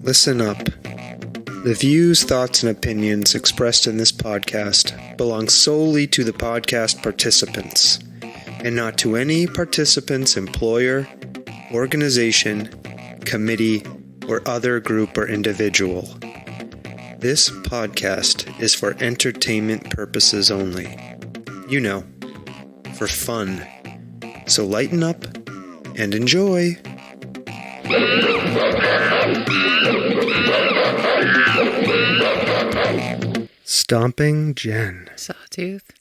Listen up. The views, thoughts, and opinions expressed in this podcast belong solely to the podcast participants, and not to any participant's employer, organization, committee, or other group or individual. This podcast is for entertainment purposes only. You know, for fun. So lighten up and enjoy. Stomping Jen. Sawtooth.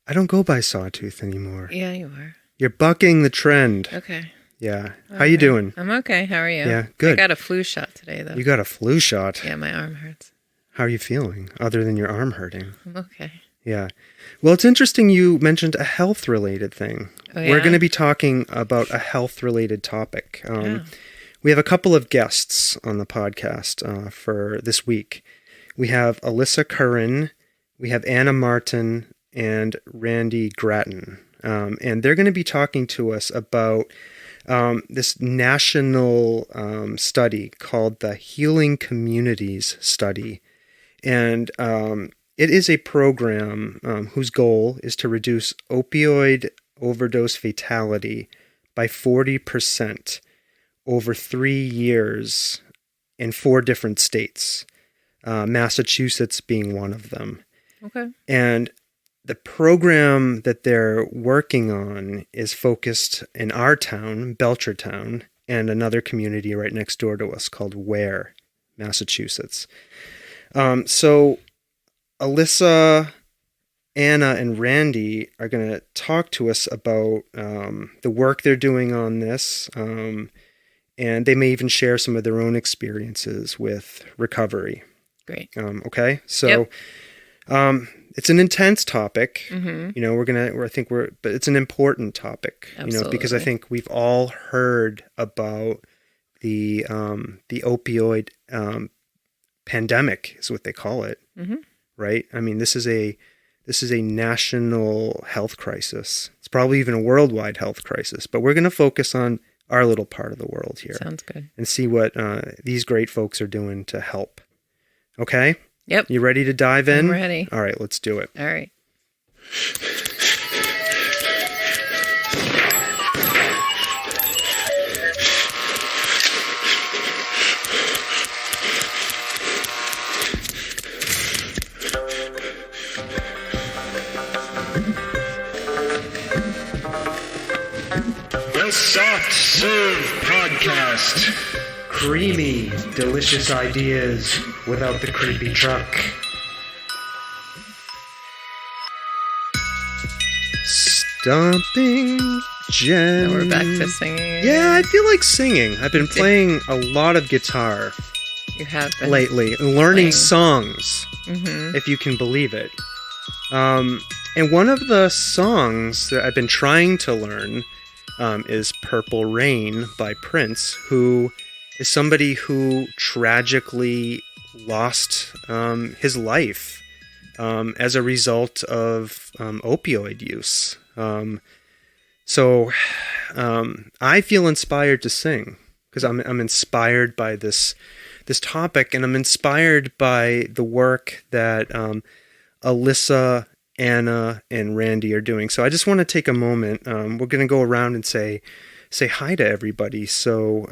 I don't go by Sawtooth anymore. Yeah, you are. You're bucking the trend. Okay. Yeah. How you doing? I'm okay. How are you? Yeah, good. I got a flu shot today, though. You got a flu shot? Yeah, my arm hurts. How are you feeling, other than your arm hurting? I'm okay. Yeah. Well, it's interesting you mentioned a health-related thing. Oh, yeah? We're going to be talking about a health-related topic. Yeah. We have a couple of guests on the podcast for this week. We have Alyssa Curran, we have Anna Martin, and Randy Gratton. And they're going to be talking to us about this national study called the Healing Communities Study. And it is a program whose goal is to reduce opioid overdose fatality by 40% over 3 years in 4 different states, Massachusetts being one of them. Okay. And the program that they're working on is focused in our town, Belchertown, and another community right next door to us called Ware, Massachusetts. So Alyssa, Anna, and Randy are going to talk to us about the work they're doing on this, and they may even share some of their own experiences with recovery. Great. Okay, so it's an intense topic. Mm-hmm. You know, but it's an important topic. Absolutely. You know, because I think we've all heard about the opioid pandemic, is what they call it. Mm-hmm. Right? I mean, this is a national health crisis. It's probably even a worldwide health crisis, but we're going to focus on our little part of the world here. Sounds good. And see what these great folks are doing to help. Okay? Yep. You ready to dive in? I'm ready. All right, let's do it. All right. The Soft Serve Podcast. Creamy, delicious ideas without the creepy truck. Stomping Jen. Now we're back to singing. Yeah, I feel like singing. I've been playing a lot of guitar You have been lately, learning playing. songs, if you can believe it. And one of the songs that I've been trying to learn is Purple Rain by Prince, who is somebody who tragically lost his life as a result of opioid use. So I feel inspired to sing because I'm inspired by this topic, and I'm inspired by the work that Alyssa, Anna, and Randy are doing. So I just want to take a moment. We're going to go around and say hi to everybody. So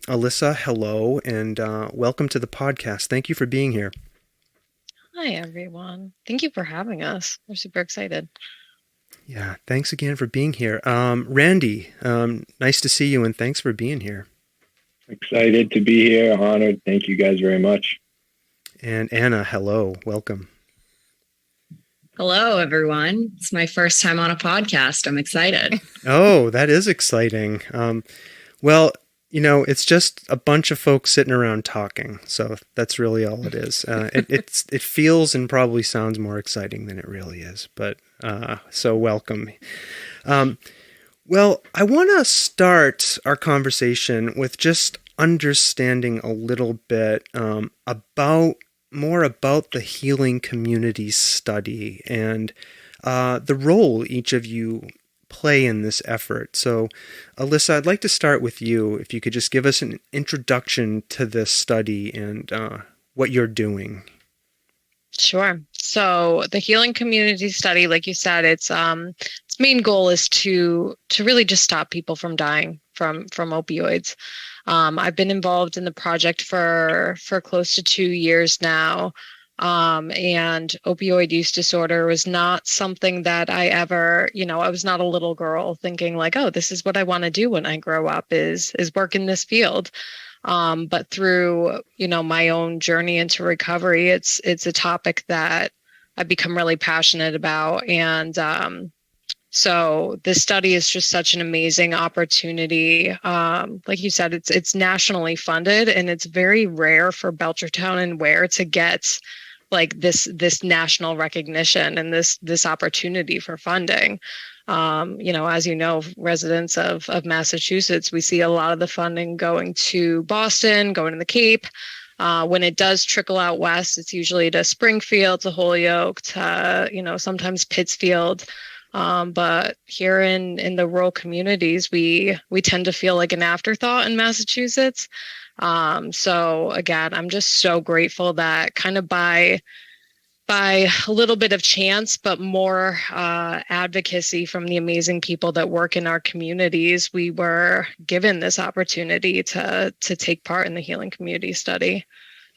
Alyssa, hello, and welcome to the podcast. Thank you for being here. Hi, everyone. Thank you for having us. We're super excited. Yeah, thanks again for being here. Randy, nice to see you, and thanks for being here. Excited to be here. Honored. Thank you guys very much. And Anna, hello. Welcome. Hello, everyone. It's my first time on a podcast. I'm excited. Oh, that is exciting. Well, you know, it's just a bunch of folks sitting around talking. So that's really all it is. It feels and probably sounds more exciting than it really is. But so welcome. Well, I want to start our conversation with just understanding a little bit about the Healing Communities Study and the role each of you play in this effort. So, Alyssa, I'd like to start with you. If you could just give us an introduction to this study and what you're doing. Sure. So the Healing Community Study, like you said, its main goal is to really just stop people from dying from opioids. I've been involved in the project for close to 2 years now. And opioid use disorder was not something that I ever, I was not a little girl thinking like, oh, this is what I want to do when I grow up is work in this field. But through, my own journey into recovery, it's a topic that I've become really passionate about. And so this study is just such an amazing opportunity. Like you said, it's nationally funded, and it's very rare for Belchertown and Ware to get like this national recognition and this opportunity for funding. As you know, residents of Massachusetts, we see a lot of the funding going to Boston, going to the Cape. When it does trickle out west, it's usually to Springfield, to Holyoke, to, sometimes Pittsfield. But here in the rural communities, we tend to feel like an afterthought in Massachusetts. So again, I'm just so grateful that kind of by a little bit of chance, but more advocacy from the amazing people that work in our communities, we were given this opportunity to take part in the Healing Community Study.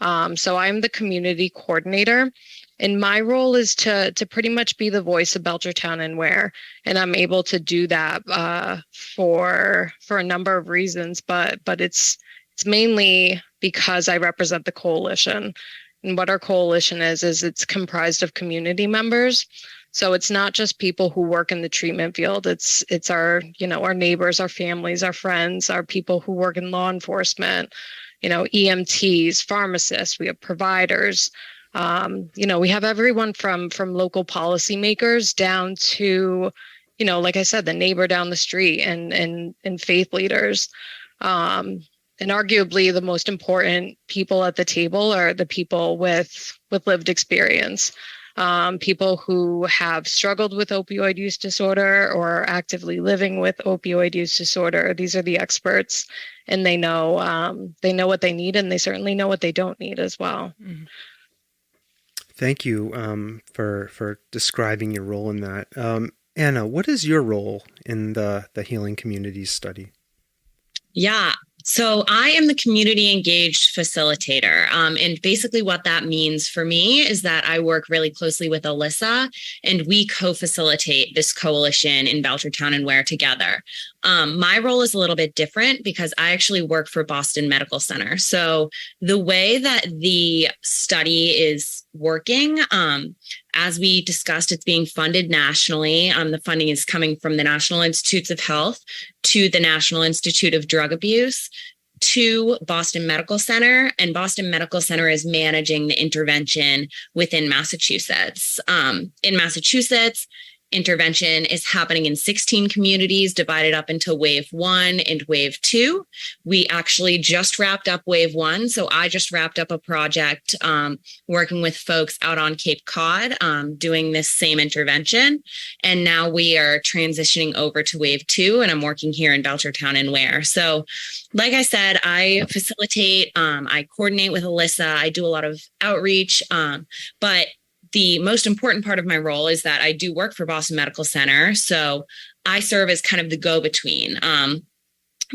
So I'm the community coordinator, and my role is to pretty much be the voice of Belchertown and Ware, and I'm able to do that for a number of reasons, but it's mainly because I represent the coalition. And what our coalition is it's comprised of community members. So it's not just people who work in the treatment field. It's our, our neighbors, our families, our friends, our people who work in law enforcement, EMTs, pharmacists, we have providers. We have everyone from local policymakers down to, like I said, the neighbor down the street and faith leaders. And arguably the most important people at the table are the people with lived experience, people who have struggled with opioid use disorder or are actively living with opioid use disorder. These are the experts, and they know what they need, and they certainly know what they don't need as well. Mm-hmm. Thank you for describing your role in that. Anna, what is your role in the Healing Communities Study? Yeah. So I am the community engaged facilitator. And basically what that means for me is that I work really closely with Alyssa, and we co-facilitate this coalition in Belchertown and Ware together. My role is a little bit different because I actually work for Boston Medical Center. So the way that the study is working, as we discussed, it's being funded nationally. The funding is coming from the National Institutes of Health to the National Institute of Drug Abuse to Boston Medical Center, and Boston Medical Center is managing the intervention within Massachusetts. In Massachusetts, intervention is happening in 16 communities divided up into wave 1 and wave 2. We actually just wrapped up wave 1. So I just wrapped up a project working with folks out on Cape Cod doing this same intervention. And now we are transitioning over to wave 2, and I'm working here in Belchertown and Ware. So like I said, I facilitate, I coordinate with Alyssa, I do a lot of outreach, but the most important part of my role is that I do work for Boston Medical Center. So I serve as kind of the go-between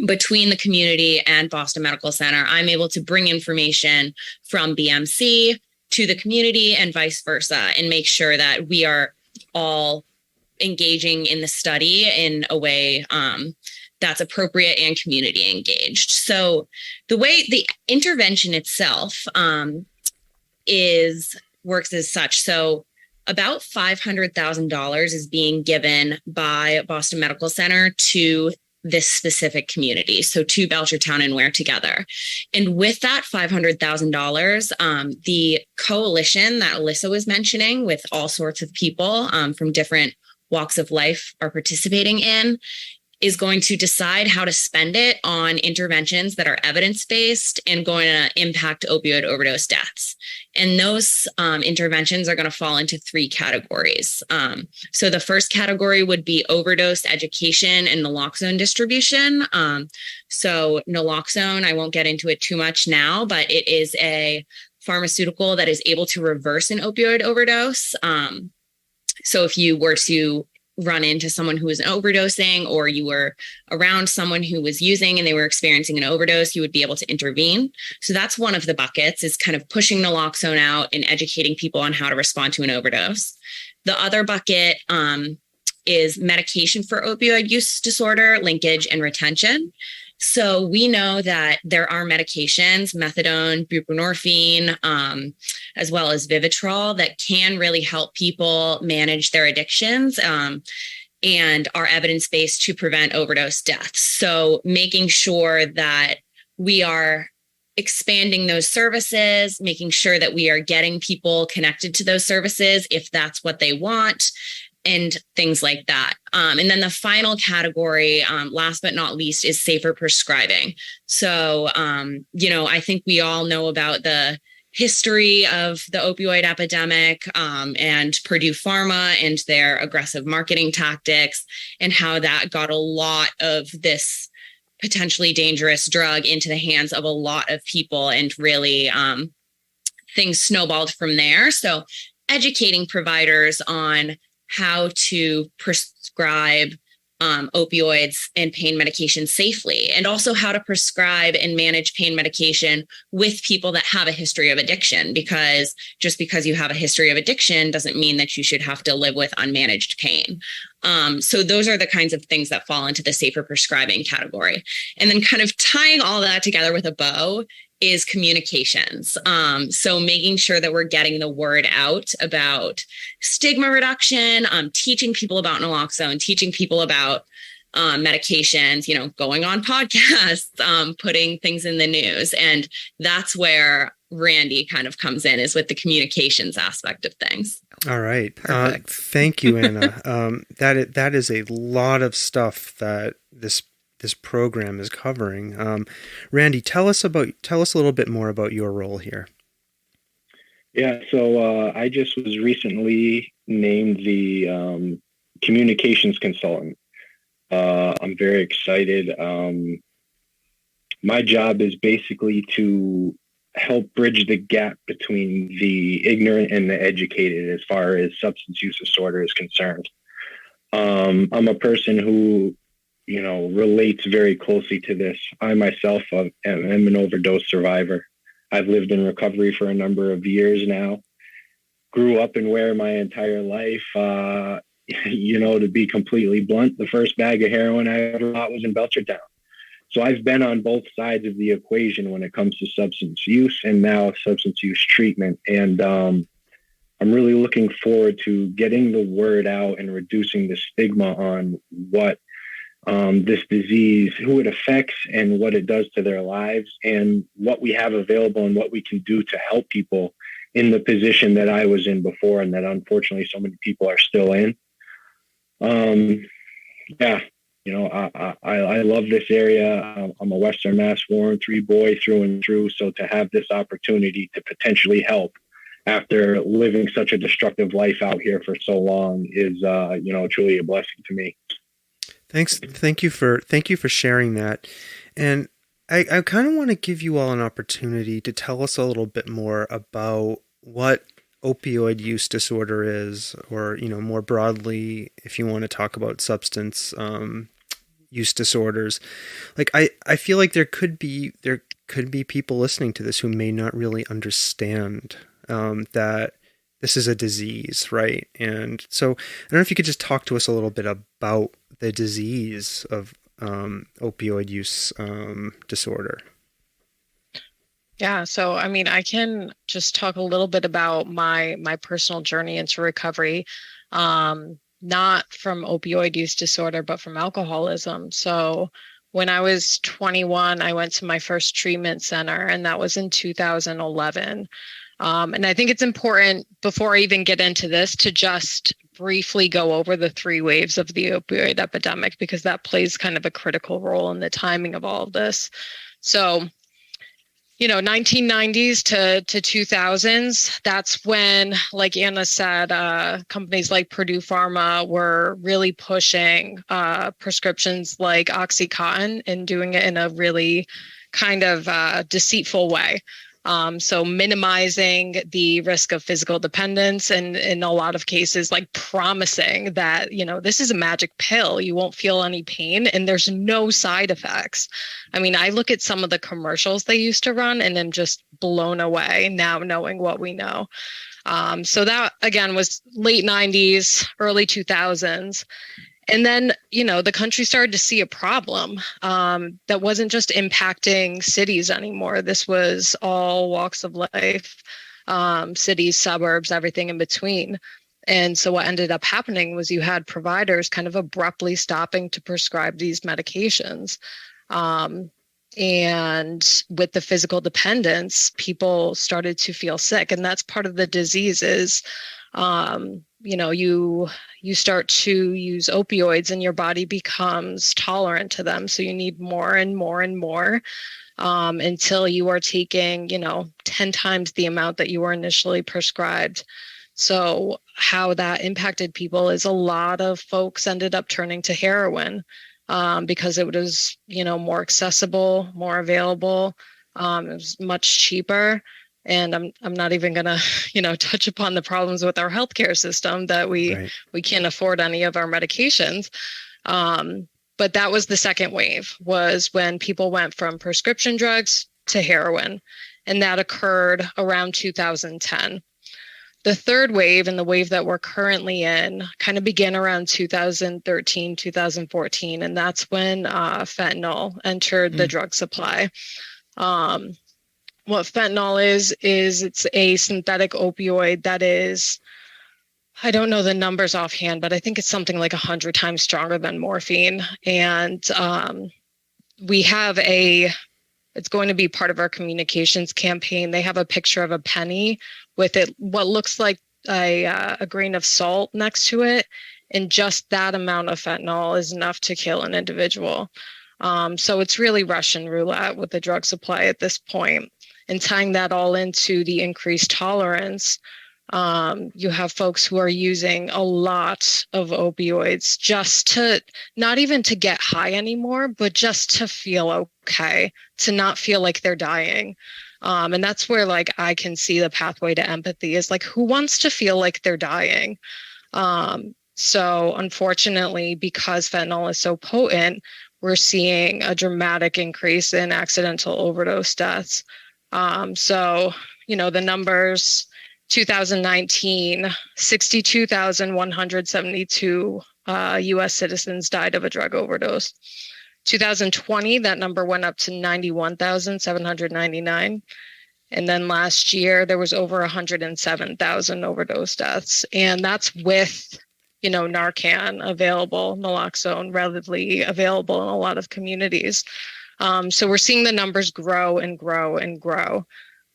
between the community and Boston Medical Center. I'm able to bring information from BMC to the community and vice versa, and make sure that we are all engaging in the study in a way that's appropriate and community engaged. So the way the intervention itself works as such. So about $500,000 is being given by Boston Medical Center to this specific community, so to Belchertown and Ware together. And with that $500,000, the coalition that Alyssa was mentioning, with all sorts of people from different walks of life are participating in, is going to decide how to spend it on interventions that are evidence-based and going to impact opioid overdose deaths. And those interventions are going to fall into 3 categories. So the first category would be overdose education and naloxone distribution. So naloxone, I won't get into it too much now, but it is a pharmaceutical that is able to reverse an opioid overdose. So if you were to run into someone who was overdosing, or you were around someone who was using and they were experiencing an overdose, you would be able to intervene. So that's one of the buckets, is kind of pushing naloxone out and educating people on how to respond to an overdose. The other bucket is medication for opioid use disorder, linkage, and retention. So we know that there are medications, methadone, buprenorphine, as well as Vivitrol, that can really help people manage their addictions and are evidence-based to prevent overdose deaths. So making sure that we are expanding those services, making sure that we are getting people connected to those services if that's what they want, and things like that. And then the final category, last but not least, is safer prescribing. So, I think we all know about the history of the opioid epidemic and Purdue Pharma and their aggressive marketing tactics, and how that got a lot of this potentially dangerous drug into the hands of a lot of people, and really things snowballed from there. So educating providers on how to prescribe opioids and pain medication safely, and also how to prescribe and manage pain medication with people that have a history of addiction, because just because you have a history of addiction doesn't mean that you should have to live with unmanaged pain. So those are the kinds of things that fall into the safer prescribing category. And then kind of tying all that together with a bow is communications. So making sure that we're getting the word out about stigma reduction, teaching people about naloxone, teaching people about medications, going on podcasts, putting things in the news. And that's where Randy kind of comes in, is with the communications aspect of things. All right. Perfect. Thank you, Anna. That is a lot of stuff that this program is covering. Randy, tell us a little bit more about your role here. Yeah, so I just was recently named the communications consultant. I'm very excited. My job is basically to help bridge the gap between the ignorant and the educated as far as substance use disorder is concerned. I'm a person who relates very closely to this. I myself am an overdose survivor. I've lived in recovery for a number of years now. Grew up in Ware my entire life. To be completely blunt, the first bag of heroin I ever bought was in Belchertown. So I've been on both sides of the equation when it comes to substance use and now substance use treatment. And I'm really looking forward to getting the word out and reducing the stigma on what this disease, who it affects and what it does to their lives, and what we have available and what we can do to help people in the position that I was in before, and that unfortunately so many people are still in. I love this area. I'm a Western Mass Warren 3 boy through and through. So to have this opportunity to potentially help after living such a destructive life out here for so long is, truly a blessing to me. Thanks. Thank you for sharing that. And I kind of want to give you all an opportunity to tell us a little bit more about what opioid use disorder is, or, more broadly, if you want to talk about substance use disorders. Like, I feel like there could be people listening to this who may not really understand that this is a disease, right? And so I don't know if you could just talk to us a little bit about the disease of opioid use disorder. Yeah, so I can just talk a little bit about my personal journey into recovery, not from opioid use disorder, but from alcoholism. So when I was 21, I went to my first treatment center, and that was in 2011. And I think it's important, before I even get into this, to just briefly go over the 3 waves of the opioid epidemic, because that plays kind of a critical role in the timing of all of this. So 1990s to 2000s, that's when, like Anna said, companies like Purdue Pharma were really pushing prescriptions like Oxycontin and doing it in a really kind of deceitful way. So minimizing the risk of physical dependence, and in a lot of cases, like promising that, this is a magic pill. You won't feel any pain and there's no side effects. I mean, I look at some of the commercials they used to run and I'm just blown away now knowing what we know. So that, again, was late 90s, early 2000s. And then, the country started to see a problem that wasn't just impacting cities anymore. This was all walks of life, cities, suburbs, everything in between. And so what ended up happening was you had providers kind of abruptly stopping to prescribe these medications. And with the physical dependence, people started to feel sick. And that's part of the disease is, you start to use opioids and your body becomes tolerant to them. So you need more and more and more until you are taking, 10 times the amount that you were initially prescribed. So how that impacted people is a lot of folks ended up turning to heroin because it was, more accessible, more available. It was much cheaper. And I'm not even going to, touch upon the problems with our healthcare system that we can't afford any of our medications. But that was the second wave, was when people went from prescription drugs to heroin. And that occurred around 2010. The third wave, and the wave that we're currently in, kind of began around 2013, 2014. And that's when fentanyl entered the drug supply. What fentanyl is it's a synthetic opioid that is, I don't know the numbers offhand, but I think it's something like 100 times stronger than morphine. And we have it's going to be part of our communications campaign. They have a picture of a penny with what looks like a grain of salt next to it. And just that amount of fentanyl is enough to kill an individual. So it's really Russian roulette with the drug supply at this point. And tying that all into the increased tolerance, you have folks who are using a lot of opioids just to, not even to get high anymore, but just to feel okay, to not feel like they're dying. And that's where, like, I can see the pathway to empathy is like, who wants to feel like they're dying? So unfortunately, because fentanyl is so potent, we're seeing a dramatic increase in accidental overdose deaths. So, the numbers, 2019, 62,172 U.S. citizens died of a drug overdose. 2020, that number went up to 91,799. And then last year, there was over 107,000 overdose deaths. And that's with, Narcan available, naloxone readily available in a lot of communities. So we're seeing the numbers grow and grow and grow.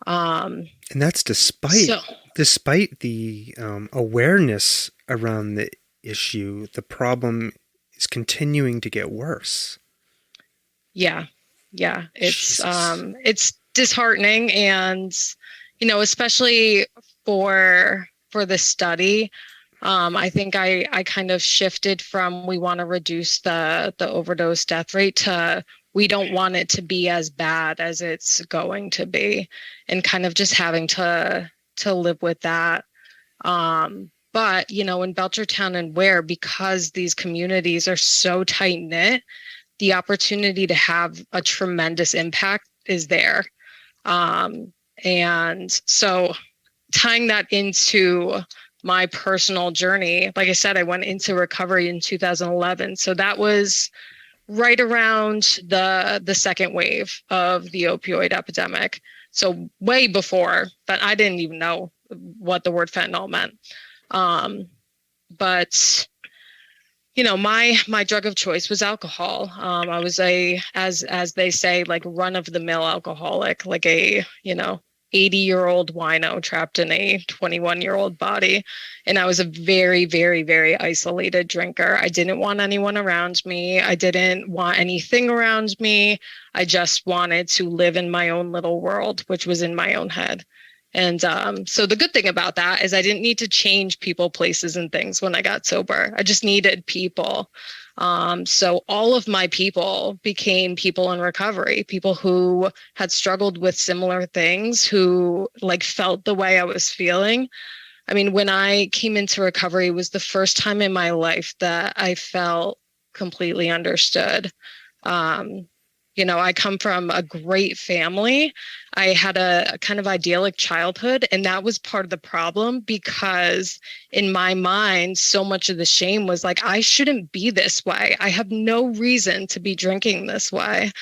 And that's despite the awareness around the issue. The problem is continuing to get worse. Yeah. It's disheartening, and especially for the study. I think I kind of shifted from we want to reduce the overdose death rate to we don't want it to be as bad as it's going to be, and kind of just having to live with that. But, in Belchertown and Ware, because these communities are so tight knit, the opportunity to have a tremendous impact is there. And so tying that into my personal journey, like I said, I went into recovery in 2011. So that was right around the second wave of the opioid epidemic. So way before, but I didn't even know what the word fentanyl meant. But my drug of choice was alcohol. I was as they say, like run of the mill alcoholic, like a 80-year-old wino trapped in a 21-year-old body. And I was a very, very, very isolated drinker. I didn't want anyone around me. I didn't want anything around me. I just wanted to live in my own little world, which was in my own head. And so the good thing about that is I didn't need to change people, places, and things when I got sober. I just needed people. So all of my people became people in recovery, people who had struggled with similar things, who like felt the way I was feeling. I mean, when I came into recovery, it was the first time in my life that I felt completely understood. I come from a great family. I had a kind of idyllic childhood, and that was part of the problem because in my mind, so much of the shame was like, I shouldn't be this way. I have no reason to be drinking this way.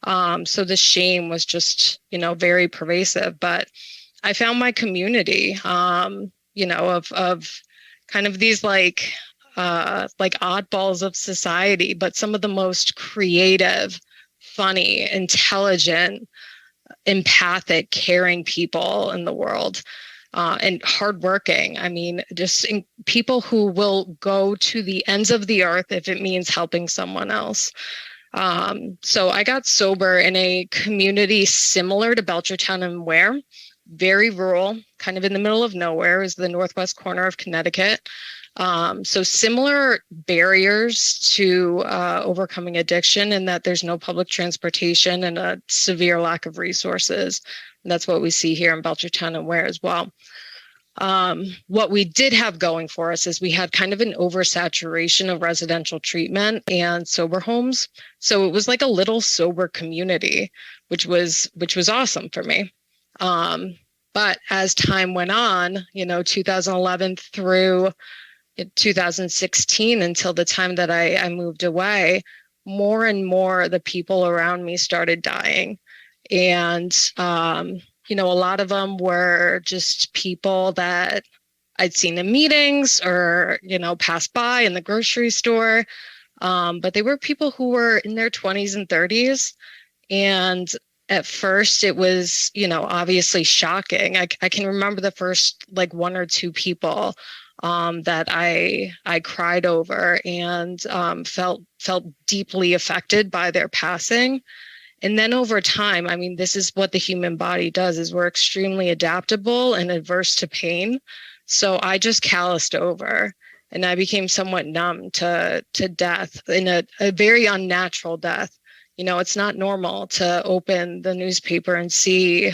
So the shame was just, very pervasive. But I found my community, of kind of these like oddballs of society, but some of the most creative, funny, intelligent, empathic, caring people in the world, and hardworking. I mean, people who will go to the ends of the earth if it means helping someone else. So I got sober in a community similar to Belchertown and Ware, very rural, kind of in the middle of nowhere, is the northwest corner of Connecticut. So similar barriers to overcoming addiction in that there's no public transportation and a severe lack of resources. And that's what we see here in Belchertown and Ware as well. What we did have going for us is we had kind of an oversaturation of residential treatment and sober homes. So it was like a little sober community, which was awesome for me. But as time went on, 2011 through 2016 until the time that I moved away, more and more the people around me started dying. And, a lot of them were just people that I'd seen in meetings or, passed by in the grocery store. But they were people who were in their 20s and 30s. And at first it was, obviously shocking. I can remember the first like one or two people that I cried over and felt deeply affected by their passing. And then over time, I mean, this is what the human body does, is we're extremely adaptable and averse to pain. So I just calloused over and I became somewhat numb to death in a very unnatural death. It's not normal to open the newspaper and see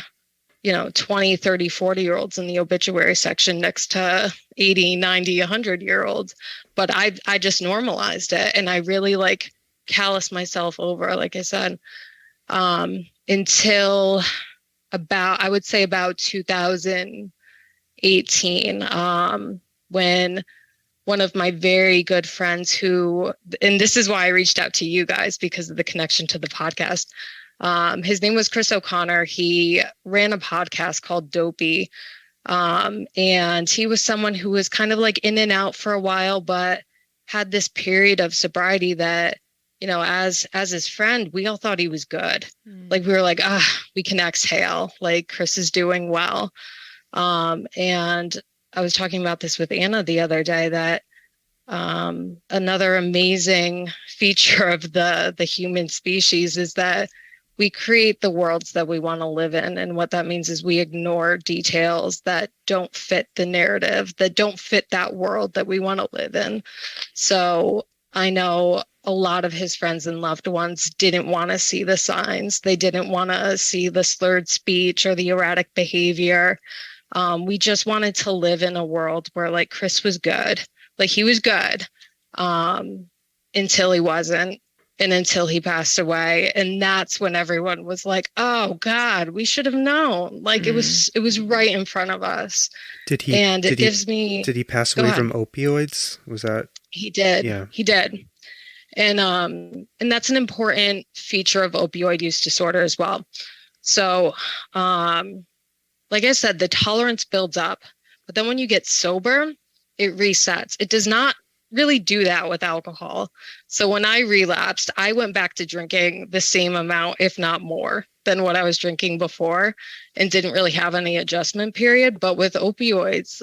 20, 30, 40-year-olds in the obituary section next to 80, 90, 100-year-olds. But I just normalized it. And I really calloused myself over, like I said, until I would say about 2018, when one of my very good friends and this is why I reached out to you guys because of the connection to the podcast. His name was Chris O'Connor. He ran a podcast called Dopey. And he was someone who was kind of like in and out for a while, but had this period of sobriety that, as his friend, we all thought he was good. Like we were like, we can exhale, like Chris is doing well. And I was talking about this with Anna the other day that another amazing feature of the human species is that we create the worlds that we want to live in. And what that means is we ignore details that don't fit the narrative, that don't fit that world that we want to live in. So I know a lot of his friends and loved ones didn't want to see the signs. They didn't want to see the slurred speech or the erratic behavior. We just wanted to live in a world where like Chris was good. Like he was good until he wasn't. And until he passed away. And that's when everyone was like, oh God, we should have known. Like it was right in front of us. Did he pass away from opioids? Was that? He did. Yeah. He did. And that's an important feature of opioid use disorder as well. So, like I said, the tolerance builds up, but then when you get sober, it resets. It does not really do that with alcohol. So when I relapsed, I went back to drinking the same amount, if not more, than what I was drinking before, and didn't really have any adjustment period. But with opioids,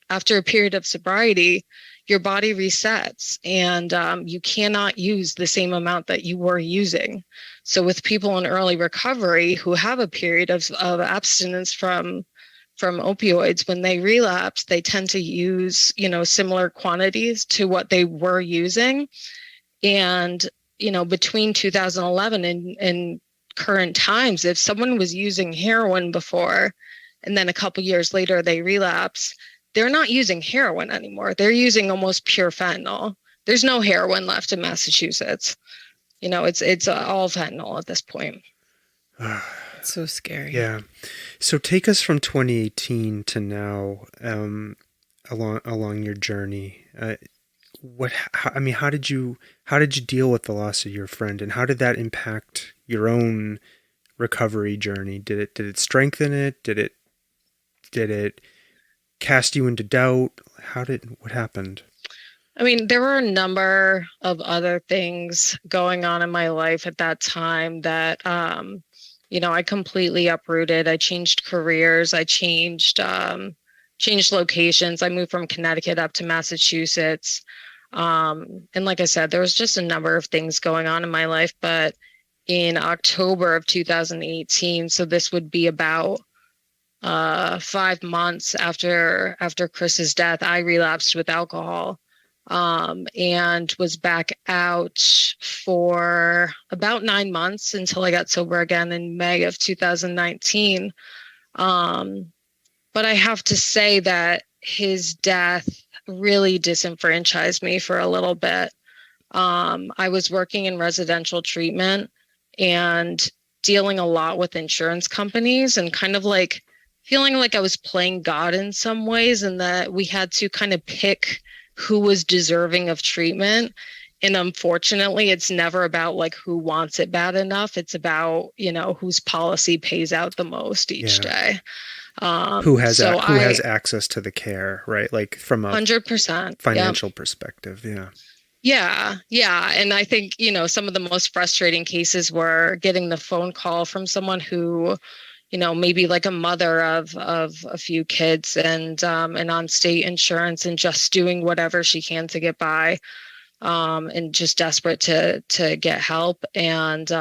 after a period of sobriety, your body resets, and you cannot use the same amount that you were using. So with people in early recovery who have a period of abstinence from opioids, when they relapse, they tend to use, similar quantities to what they were using. And, between 2011 and current times, if someone was using heroin before, and then a couple years later they relapse, they're not using heroin anymore. They're using almost pure fentanyl. There's no heroin left in Massachusetts. It's all fentanyl at this point. It's so scary. Yeah. So take us from 2018 to now, along your journey. How did you deal with the loss of your friend, and how did that impact your own recovery journey? Did it strengthen it? Did it cast you into doubt? What happened? I mean, there were a number of other things going on in my life at that time that, I completely uprooted. I changed careers. I changed locations. I moved from Connecticut up to Massachusetts. And like I said, there was just a number of things going on in my life. But in October of 2018, so this would be about 5 months after Chris's death, I relapsed with alcohol, and was back out for about 9 months until I got sober again in May of 2019. But I have to say that his death really disenfranchised me for a little bit. I was working in residential treatment and dealing a lot with insurance companies, and kind of like feeling like I was playing God in some ways, and that we had to kind of pick who was deserving of treatment. And unfortunately, it's never about like who wants it bad enough. It's about, whose policy pays out the most each day. Who has access to the care, right? Like from a 100% financial perspective. Yeah. Yeah. And I think, some of the most frustrating cases were getting the phone call from someone who, maybe like a mother of a few kids and on state insurance, and just doing whatever she can to get by, and just desperate to get help, and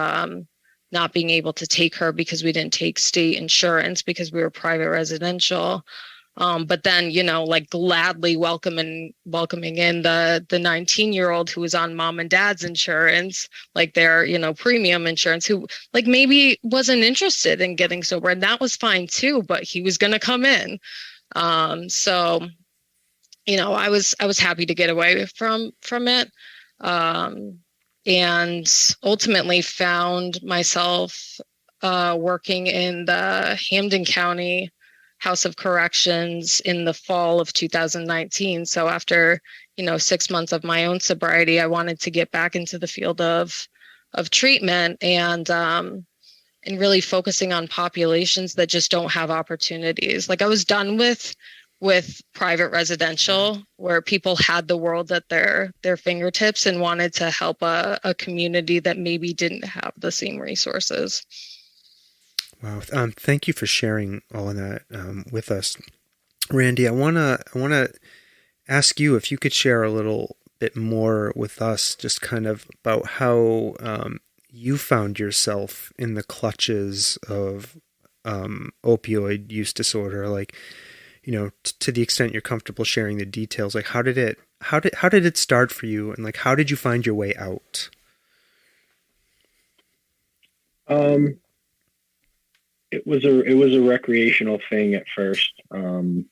not being able to take her because we didn't take state insurance because we were private residential. But then, like gladly welcoming in the 19-year-old who was on mom and dad's insurance, like their, premium insurance, who like maybe wasn't interested in getting sober, and that was fine too, but he was going to come in. So, I was happy to get away from it. And ultimately found myself working in the Hampden County House of Corrections in the fall of 2019. So after, 6 months of my own sobriety, I wanted to get back into the field of treatment, and really focusing on populations that just don't have opportunities. Like I was done with private residential, where people had the world at their fingertips, and wanted to help a community that maybe didn't have the same resources. Wow. Thank you for sharing all of that with us. Randy, I want to ask you if you could share a little bit more with us, just kind of about how you found yourself in the clutches of opioid use disorder, like, to the extent you're comfortable sharing the details, like how did it start for you, and like how did you find your way out? It was a recreational thing at first. You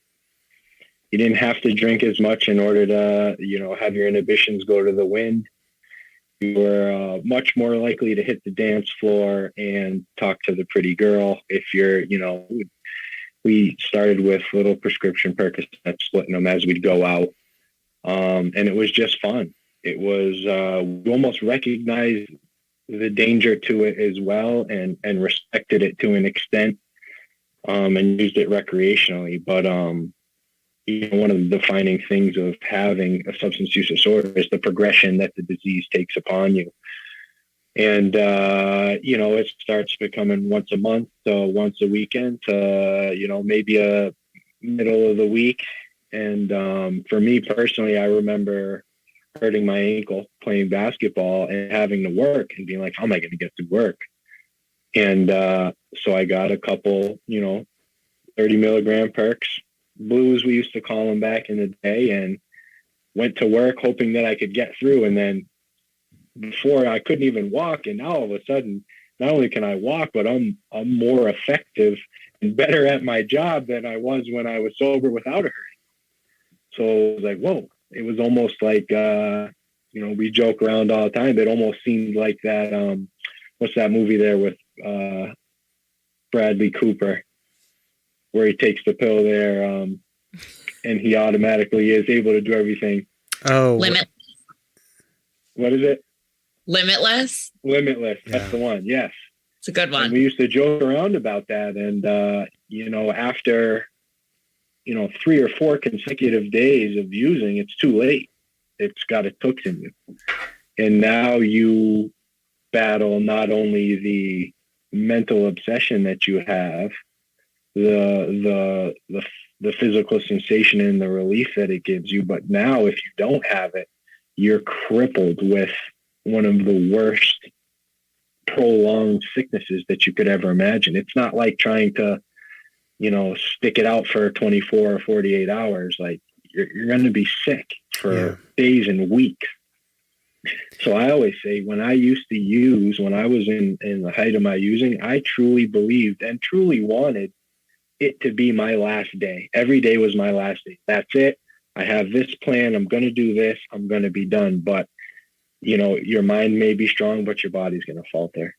didn't have to drink as much in order to, have your inhibitions go to the wind. You were much more likely to hit the dance floor and talk to the pretty girl if you're, we started with little prescription Percocets, splitting them as we'd go out. And it was just fun. It was, we almost recognized the danger to it as well, and respected it to an extent, and used it recreationally. But one of the defining things of having a substance use disorder is the progression that the disease takes upon you. And, it starts becoming once a month to once a weekend to, maybe a middle of the week. And for me personally, I remember hurting my ankle playing basketball and having to work and being like, how am I going to get to work? And so I got a couple, 30 milligram perks, blues, we used to call them back in the day, and went to work hoping that I could get through. And then before I couldn't even walk. And now all of a sudden, not only can I walk, but I'm more effective and better at my job than I was when I was sober without a hurting. So it was like, whoa, it was almost like, we joke around all the time. It almost seemed like that. What's that movie there with Bradley Cooper, where he takes the pill there, and he automatically is able to do everything. Oh, Limit. What is it? Limitless. Limitless. That's the one. Yes. It's a good one. And we used to joke around about that. And, after, 3 or 4 consecutive days of using, it's too late. It's got its hooks in you. And now you battle not only the mental obsession that you have, the physical sensation and the relief that it gives you, but now if you don't have it, you're crippled with one of the worst prolonged sicknesses that you could ever imagine. It's not like trying to, stick it out for 24 or 48 hours. Like you're going to be sick for days and weeks. So I always say, when I used to use, when I was in the height of my using, I truly believed and truly wanted it to be my last day. Every day was my last day. That's it. I have this plan. I'm going to do this. I'm going to be done. But, your mind may be strong, but your body's going to falter.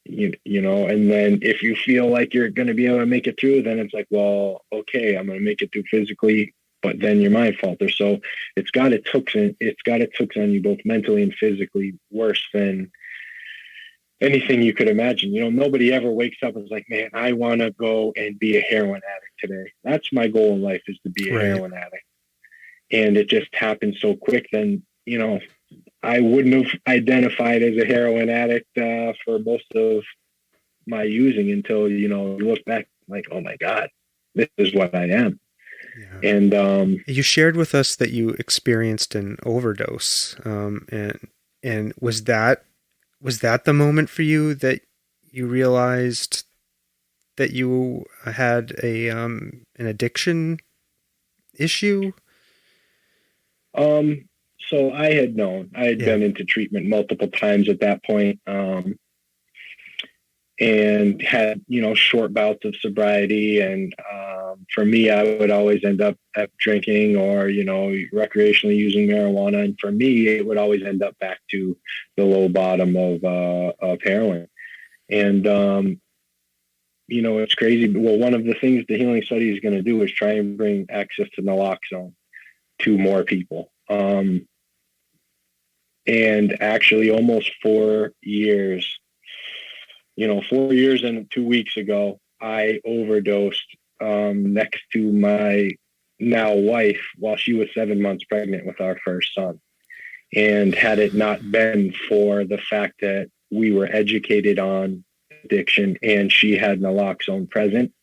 And then if you feel like you're going to be able to make it through, then it's like, well, okay, I'm going to make it through physically, but then your mind falters. So it's got its hooks on you both mentally and physically, worse than anything you could imagine. Nobody ever wakes up and is like, man, I want to go and be a heroin addict today. That's my goal in life, is to be a heroin addict. And it just happened so quick. Then, I wouldn't have identified as a heroin addict for most of my using until, you look back like, oh my God, this is what I am. Yeah. And you shared with us that you experienced an overdose. And was that the moment for you that you realized that you had an addiction issue? So I had known. I had been into treatment multiple times at that point, and had, short bouts of sobriety. And for me, I would always end up drinking or, recreationally using marijuana. And for me, it would always end up back to the low bottom of heroin. And, it's crazy. Well, one of the things the healing study is going to do is try and bring access to naloxone to more people. And actually almost 4 years, 4 years and 2 weeks ago, I overdosed next to my now wife while she was 7 months pregnant with our first son. And had it not been for the fact that we were educated on addiction and she had naloxone present,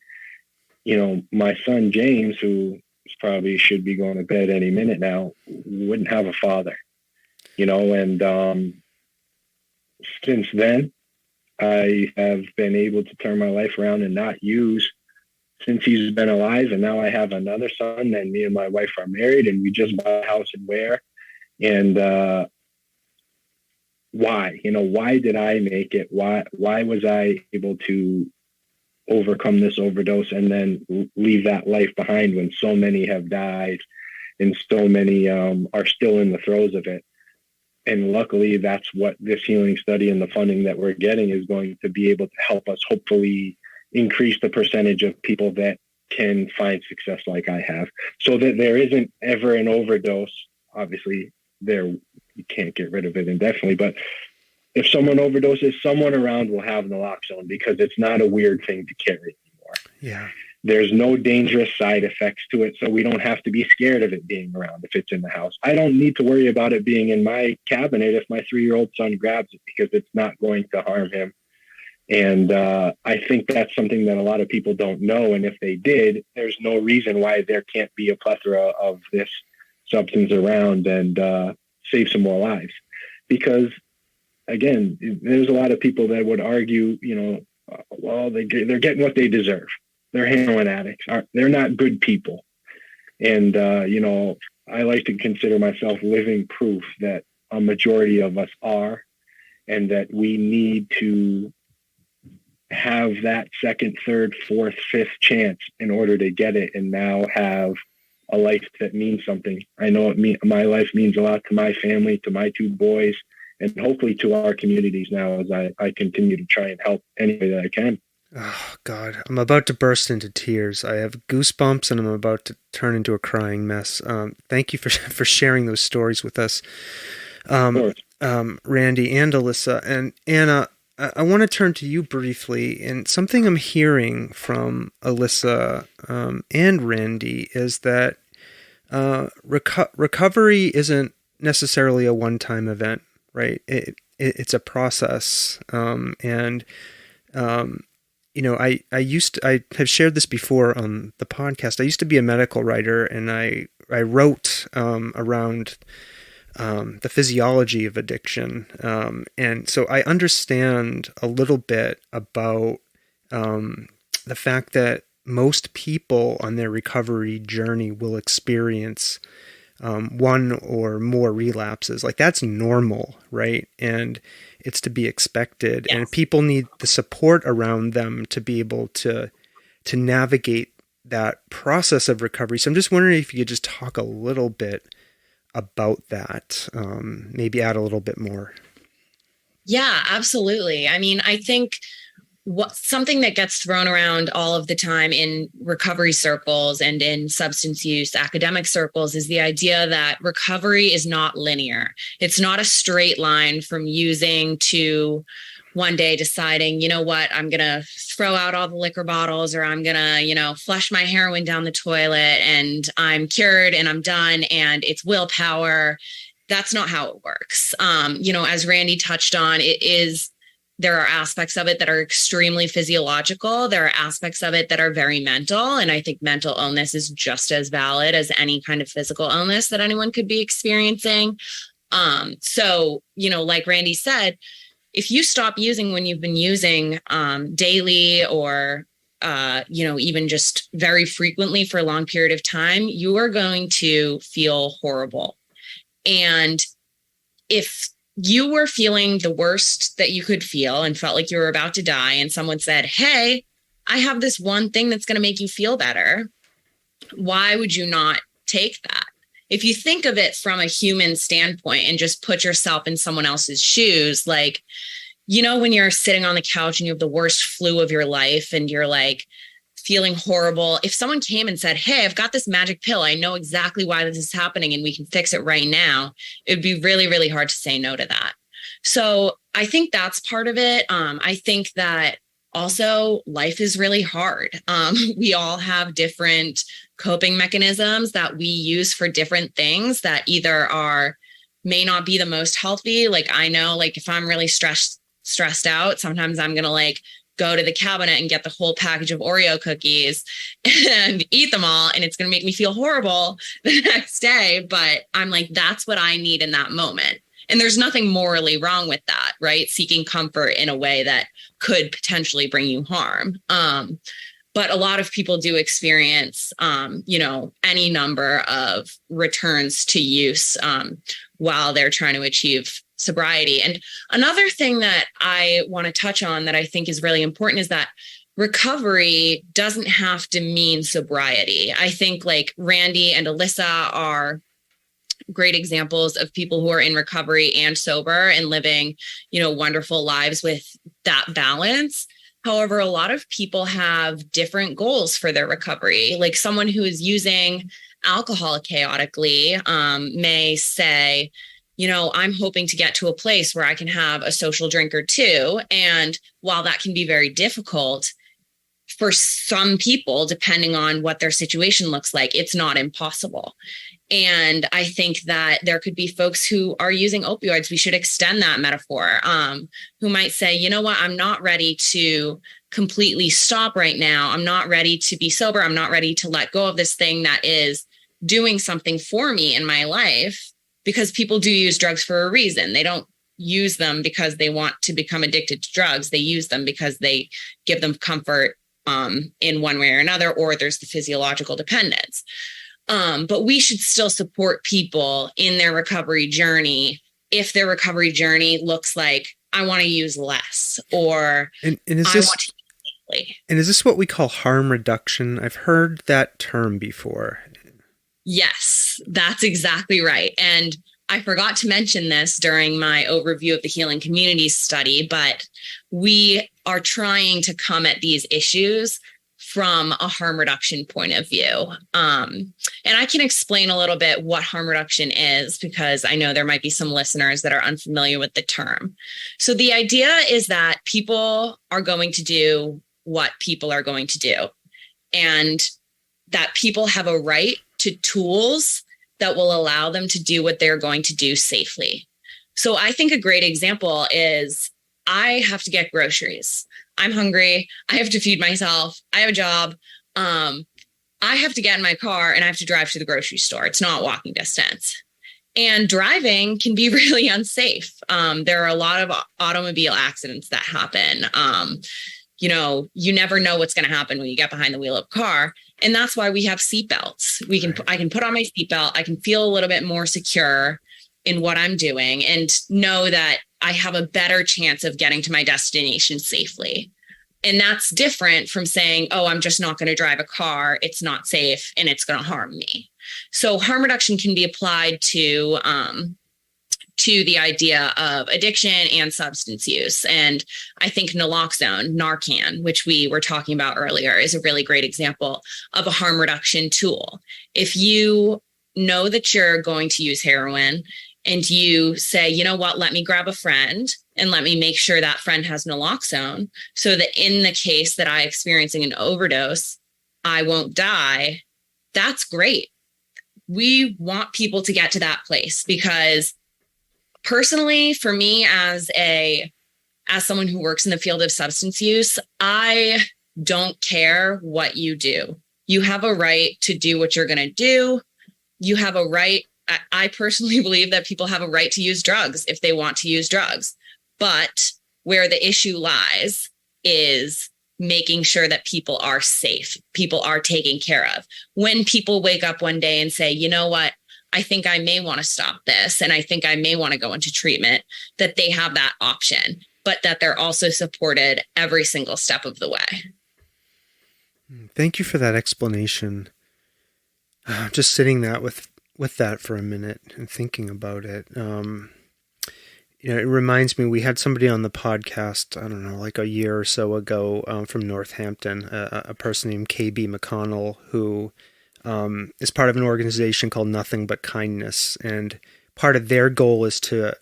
my son James, who probably should be going to bed any minute now, wouldn't have a father. And since then, I have been able to turn my life around and not use since he's been alive. And now I have another son, and me and my wife are married, and we just bought a house in Ware. And why? Why did I make it? Why was I able to overcome this overdose and then leave that life behind when so many have died and so many are still in the throes of it? And luckily, that's what this healing study and the funding that we're getting is going to be able to help us hopefully increase the percentage of people that can find success like I have, so that there isn't ever an overdose. Obviously, you can't get rid of it indefinitely, but if someone overdoses, someone around will have naloxone because it's not a weird thing to carry anymore. Yeah. There's no dangerous side effects to it, so we don't have to be scared of it being around if it's in the house. I don't need to worry about it being in my cabinet if my 3-year-old son grabs it, because it's not going to harm him. And I think that's something that a lot of people don't know. And if they did, there's no reason why there can't be a plethora of this substance around and save some more lives. Because, again, there's a lot of people that would argue, well, they're getting what they deserve. They're heroin addicts. They're not good people. And, I like to consider myself living proof that a majority of us are, and that we need to have that second, third, fourth, fifth chance in order to get it, and now have a life that means something. I know my life means a lot to my family, to my 2 boys, and hopefully to our communities now, as I continue to try and help any way that I can. Oh, God. I'm about to burst into tears. I have goosebumps, and I'm about to turn into a crying mess. Thank you for sharing those stories with us, Randy and Alyssa. And Anna, I want to turn to you briefly, and something I'm hearing from Alyssa and Randy is that recovery isn't necessarily a one-time event, right? It's a process, and I have shared this before on the podcast. I used to be a medical writer, and I wrote around the physiology of addiction. And so I understand a little bit about the fact that most people on their recovery journey will experience one or more relapses. Like, that's normal, right? And it's to be expected. Yes. And people need the support around them to be able to navigate that process of recovery. So I'm just wondering if you could just talk a little bit about that, maybe add a little bit more. Yeah, absolutely. I mean, I think something that gets thrown around all of the time in recovery circles and in substance use academic circles is the idea that recovery is not linear. It's not a straight line from using to one day deciding, you know what, I'm going to throw out all the liquor bottles, or I'm going to, flush my heroin down the toilet, and I'm cured and I'm done, and it's willpower. That's not how it works. As Randy touched on, there are aspects of it that are extremely physiological. There are aspects of it that are very mental. And I think mental illness is just as valid as any kind of physical illness that anyone could be experiencing. Like Randy said, if you stop using when you've been using daily or, even just very frequently for a long period of time, you are going to feel horrible. And if you were feeling the worst that you could feel and felt like you were about to die, and someone said, hey, I have this one thing that's going to make you feel better, why would you not take that? If you think of it from a human standpoint and just put yourself in someone else's shoes, like, when you're sitting on the couch and you have the worst flu of your life and you're like feeling horrible, if someone came and said, hey, I've got this magic pill, I know exactly why this is happening and we can fix it right now, it would be really, really hard to say no to that. So I think that's part of it. I think that also life is really hard. We all have different coping mechanisms that we use for different things that either may not be the most healthy. Like, I know, like, if I'm really stressed out, sometimes I'm going to go to the cabinet and get the whole package of Oreo cookies and eat them all. And it's going to make me feel horrible the next day. But I'm like, that's what I need in that moment. And there's nothing morally wrong with that, right? Seeking comfort in a way that could potentially bring you harm. But a lot of people do experience, any number of returns to use while they're trying to achieve sobriety. And another thing that I want to touch on that I think is really important is that recovery doesn't have to mean sobriety. I think like Randy and Alyssa are great examples of people who are in recovery and sober and living, wonderful lives with that balance. However, a lot of people have different goals for their recovery. Like someone who is using alcohol chaotically may say, I'm hoping to get to a place where I can have a social drink or two. And while that can be very difficult, for some people, depending on what their situation looks like, it's not impossible. And I think that there could be folks who are using opioids. We should extend that metaphor, who might say, you know what, I'm not ready to completely stop right now. I'm not ready to be sober. I'm not ready to let go of this thing that is doing something for me in my life, because people do use drugs for a reason. They don't use them because they want to become addicted to drugs. They use them because they give them comfort in one way or another, or there's the physiological dependence. But we should still support people in their recovery journey if their recovery journey looks like, I want to use less, or is I this, want to use safely. And is this what we call harm reduction? I've heard that term before. Yes, that's exactly right. And I forgot to mention this during my overview of the Healing Communities study, but we are trying to come at these issues from a harm reduction point of view. And I can explain a little bit what harm reduction is, because I know there might be some listeners that are unfamiliar with the term. So the idea is that people are going to do what people are going to do, and that people have a right to tools that will allow them to do what they're going to do safely. So I think a great example is, I have to get groceries. I'm hungry. I have to feed myself. I have a job. I have to get in my car and I have to drive to the grocery store. It's not walking distance. And driving can be really unsafe. There are a lot of automobile accidents that happen. You never know what's going to happen when you get behind the wheel of a car. And that's why we have seatbelts. I can put on my seatbelt. I can feel a little bit more secure in what I'm doing and know that I have a better chance of getting to my destination safely. And that's different from saying, oh, I'm just not going to drive a car. It's not safe and it's going to harm me. So harm reduction can be applied to the idea of addiction and substance use. And I think naloxone, Narcan, which we were talking about earlier, is a really great example of a harm reduction tool. If you know that you're going to use heroin and you say, you know what, let me grab a friend and let me make sure that friend has naloxone so that in the case that I'm experiencing an overdose, I won't die. That's great. We want people to get to that place, because personally, for me, as someone who works in the field of substance use, I don't care what you do. You have a right to do what you're going to do. You have a right. I personally believe that people have a right to use drugs if they want to use drugs. But where the issue lies is making sure that people are safe, people are taken care of. When people wake up one day and say, you know what, I think I may want to stop this, and I think I may want to go into treatment, that they have that option, but that they're also supported every single step of the way. Thank you for that explanation. Just sitting with that for a minute and thinking about it. It reminds me, we had somebody on the podcast, I don't know, like a year or so ago from Northampton, a person named KB McConnell, who is part of an organization called Nothing But Kindness. And part of their goal is to,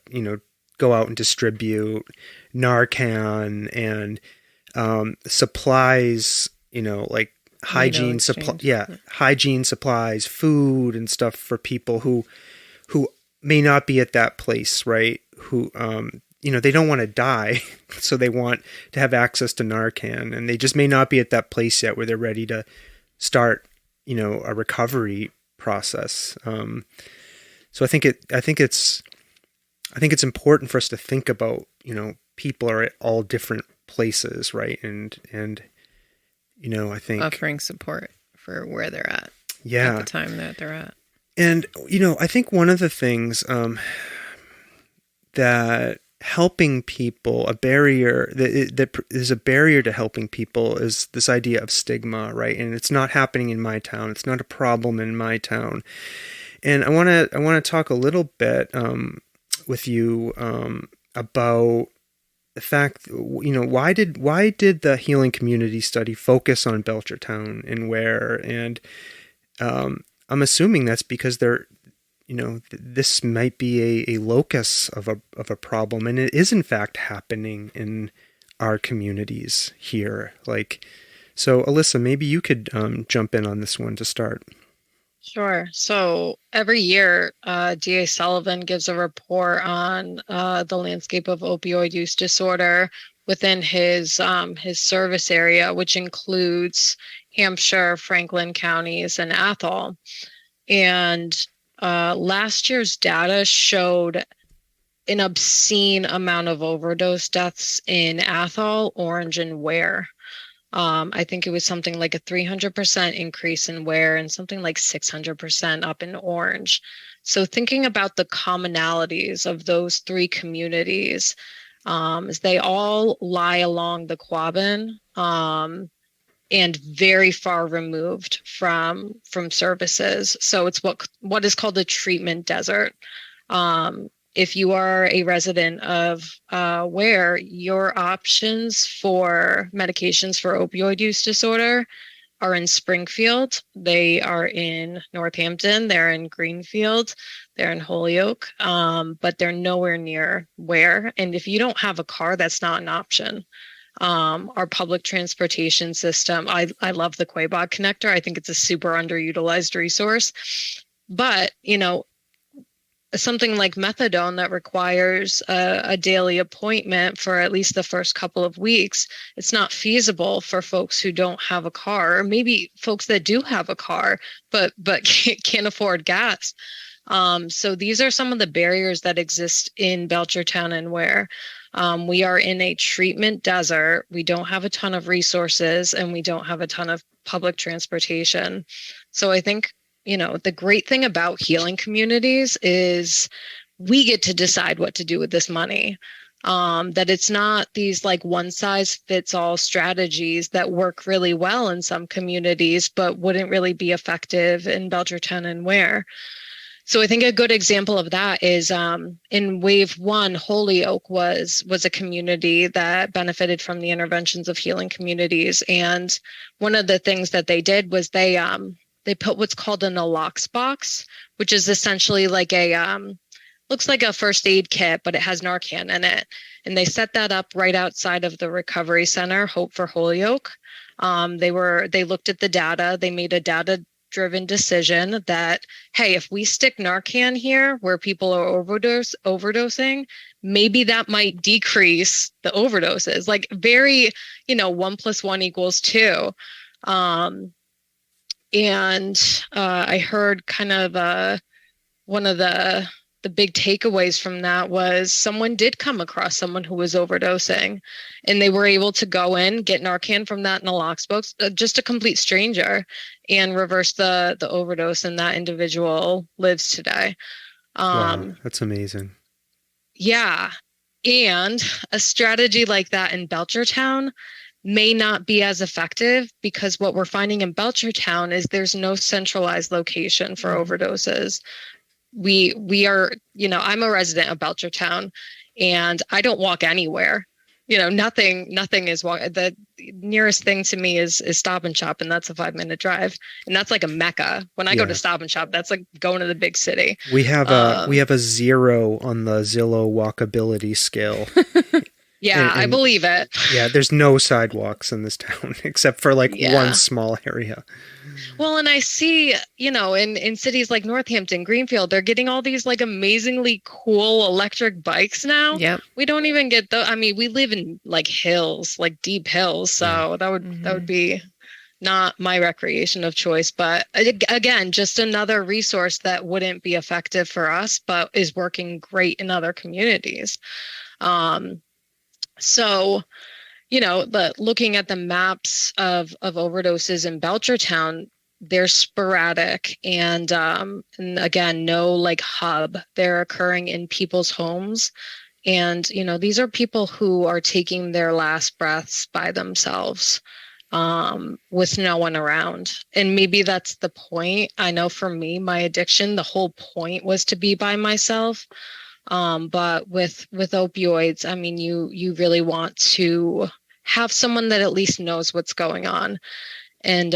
go out and distribute Narcan and supplies, like hygiene hygiene supplies, food and stuff for people who may not be at that place, right? Who, they don't want to die, so they want to have access to Narcan, and they just may not be at that place yet where they're ready to start, a recovery process. So I think it's important for us to think about, people are at all different places, right? And I think offering support for where they're at. Yeah. At the time that they're at. And, I think one of the things that helping people, a barrier that is a barrier to helping people is this idea of stigma, right? And it's not happening in my town. It's not a problem in my town. And I want to talk a little bit with you about the fact, why did the Healing Community Study focus on Belchertown and Ware? And I'm assuming that's because this might be a locus of a problem, and it is in fact happening in our communities here. So, Alyssa, maybe you could jump in on this one to start. Sure. So every year, DA Sullivan gives a report on the landscape of opioid use disorder within his service area, which includes Hampshire, Franklin counties, and Athol. And last year's data showed an obscene amount of overdose deaths in Athol, Orange, and Ware. I think it was something like a 300% increase in Ware and something like 600% up in Orange. So thinking about the commonalities of those three communities, is they all lie along the Quabbin, and very far removed from services. So it's what is called a treatment desert. If you are a resident of Ware, your options for medications for opioid use disorder are in Springfield, they are in Northampton, they're in Greenfield, they're in Holyoke, but they're nowhere near Ware. And if you don't have a car, that's not an option. Our public transportation system, I love the Quabog connector. I think it's a super underutilized resource. But, something like methadone that requires a daily appointment for at least the first couple of weeks, it's not feasible for folks who don't have a car, or maybe folks that do have a car, but can't afford gas. So these are some of the barriers that exist in Belchertown and Ware. We are in a treatment desert. We don't have a ton of resources, and we don't have a ton of public transportation. So I think, the great thing about healing communities is we get to decide what to do with this money. That it's not these like one size fits all strategies that work really well in some communities, but wouldn't really be effective in Belchertown and Ware. So I think a good example of that is in Wave 1, Holyoke was a community that benefited from the interventions of healing communities. And one of the things that they did was they put what's called a nalox box, which is essentially like looks like a first aid kit, but it has Narcan in it. And they set that up right outside of the recovery center, Hope for Holyoke. They looked at the data. They made a data-driven decision that, hey, if we stick Narcan here where people are overdosing, maybe that might decrease the overdoses. Like very, 1 + 1 = 2. And I heard kind of one of the big takeaways from that was someone did come across someone who was overdosing, and they were able to go in, get Narcan from that nalox box, just a complete stranger, and reverse the overdose, and that individual lives today. Wow, that's amazing. Yeah. And a strategy like that in Belchertown may not be as effective, because what we're finding in Belchertown is there's no centralized location for overdoses. We are, I'm a resident of Belchertown, and I don't walk anywhere. Nothing is the nearest thing to me is Stop and Shop, and that's a 5-minute drive, and that's like a mecca. When I go to Stop and Shop, that's like going to the big city. We have a 0 on the Zillow walkability scale. Yeah, I believe it. Yeah, there's no sidewalks in this town except for one small area. Well, and I see, in cities like Northampton, Greenfield, they're getting all these like amazingly cool electric bikes now. Yep. We don't even get we live in like hills, like deep hills. So that would be not my recreation of choice. But again, just another resource that wouldn't be effective for us, but is working great in other communities. So, looking at the maps of overdoses in Belchertown, they're sporadic, and again, no like hub. They're occurring in people's homes, and these are people who are taking their last breaths by themselves, with no one around. And maybe that's the point. I know for me, my addiction, the whole point was to be by myself. But with opioids, you really want to have someone that at least knows what's going on. And,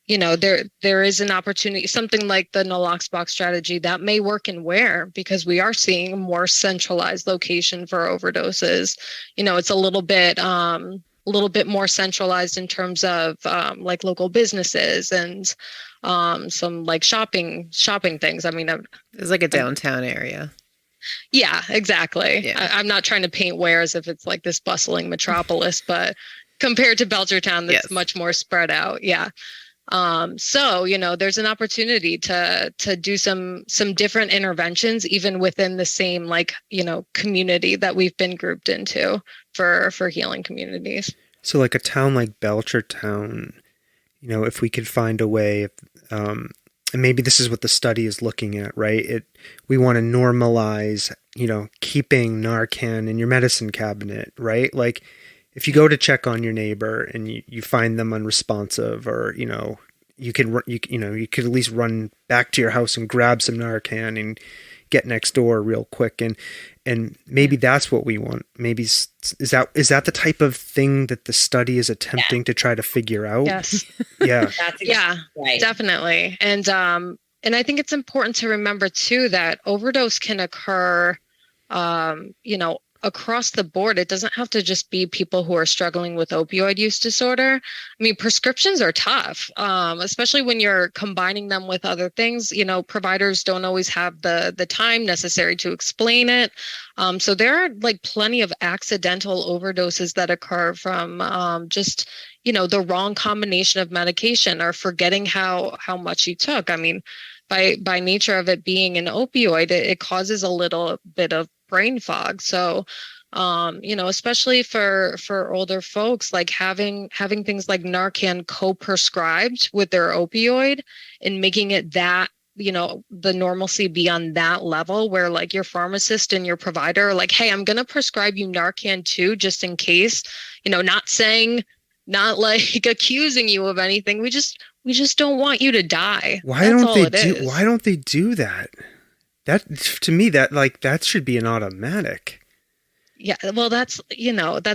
there is an opportunity, something like the nalox box strategy that may work in Ware, because we are seeing a more centralized location for overdoses. It's a little bit, a little bit more centralized in terms of like local businesses and some like shopping things. I mean, It's like a downtown area. yeah, exactly. Yeah. I'm not trying to paint Ware as if it's like this bustling metropolis, but compared to Belchertown, that's Yes. much more spread out. Yeah. So, there's an opportunity to do some different interventions, even within the same, like, community that we've been grouped into for healing communities. So like a town like Belchertown, if we could find a way, and maybe this is what the study is looking at, right? We want to normalize, keeping Narcan in your medicine cabinet, right? Like if you go to check on your neighbor and you find them unresponsive, or, you could at least run back to your house and grab some Narcan and get next door real quick. And maybe that's what we want. Maybe is that the type of thing that the study is attempting to try to figure out? Yes. Yeah. Yeah, right. definitely. And I think it's important to remember too that overdose can occur, across the board. It doesn't have to just be people who are struggling with opioid use disorder. I mean, prescriptions are tough, especially when you're combining them with other things. Providers don't always have the time necessary to explain it. So there are like plenty of accidental overdoses that occur from just the wrong combination of medication or forgetting how much you took. I mean, by nature of it being an opioid, it causes a little bit of brain fog. So, especially for older folks, like having things like Narcan co-prescribed with their opioid and making it that, the normalcy be on that level where like your pharmacist and your provider are like, hey, I'm going to prescribe you Narcan too, just in case, not like accusing you of anything. We just don't want you to die. Why don't they do that? That, to me, that should be an automatic. Yeah, well, that's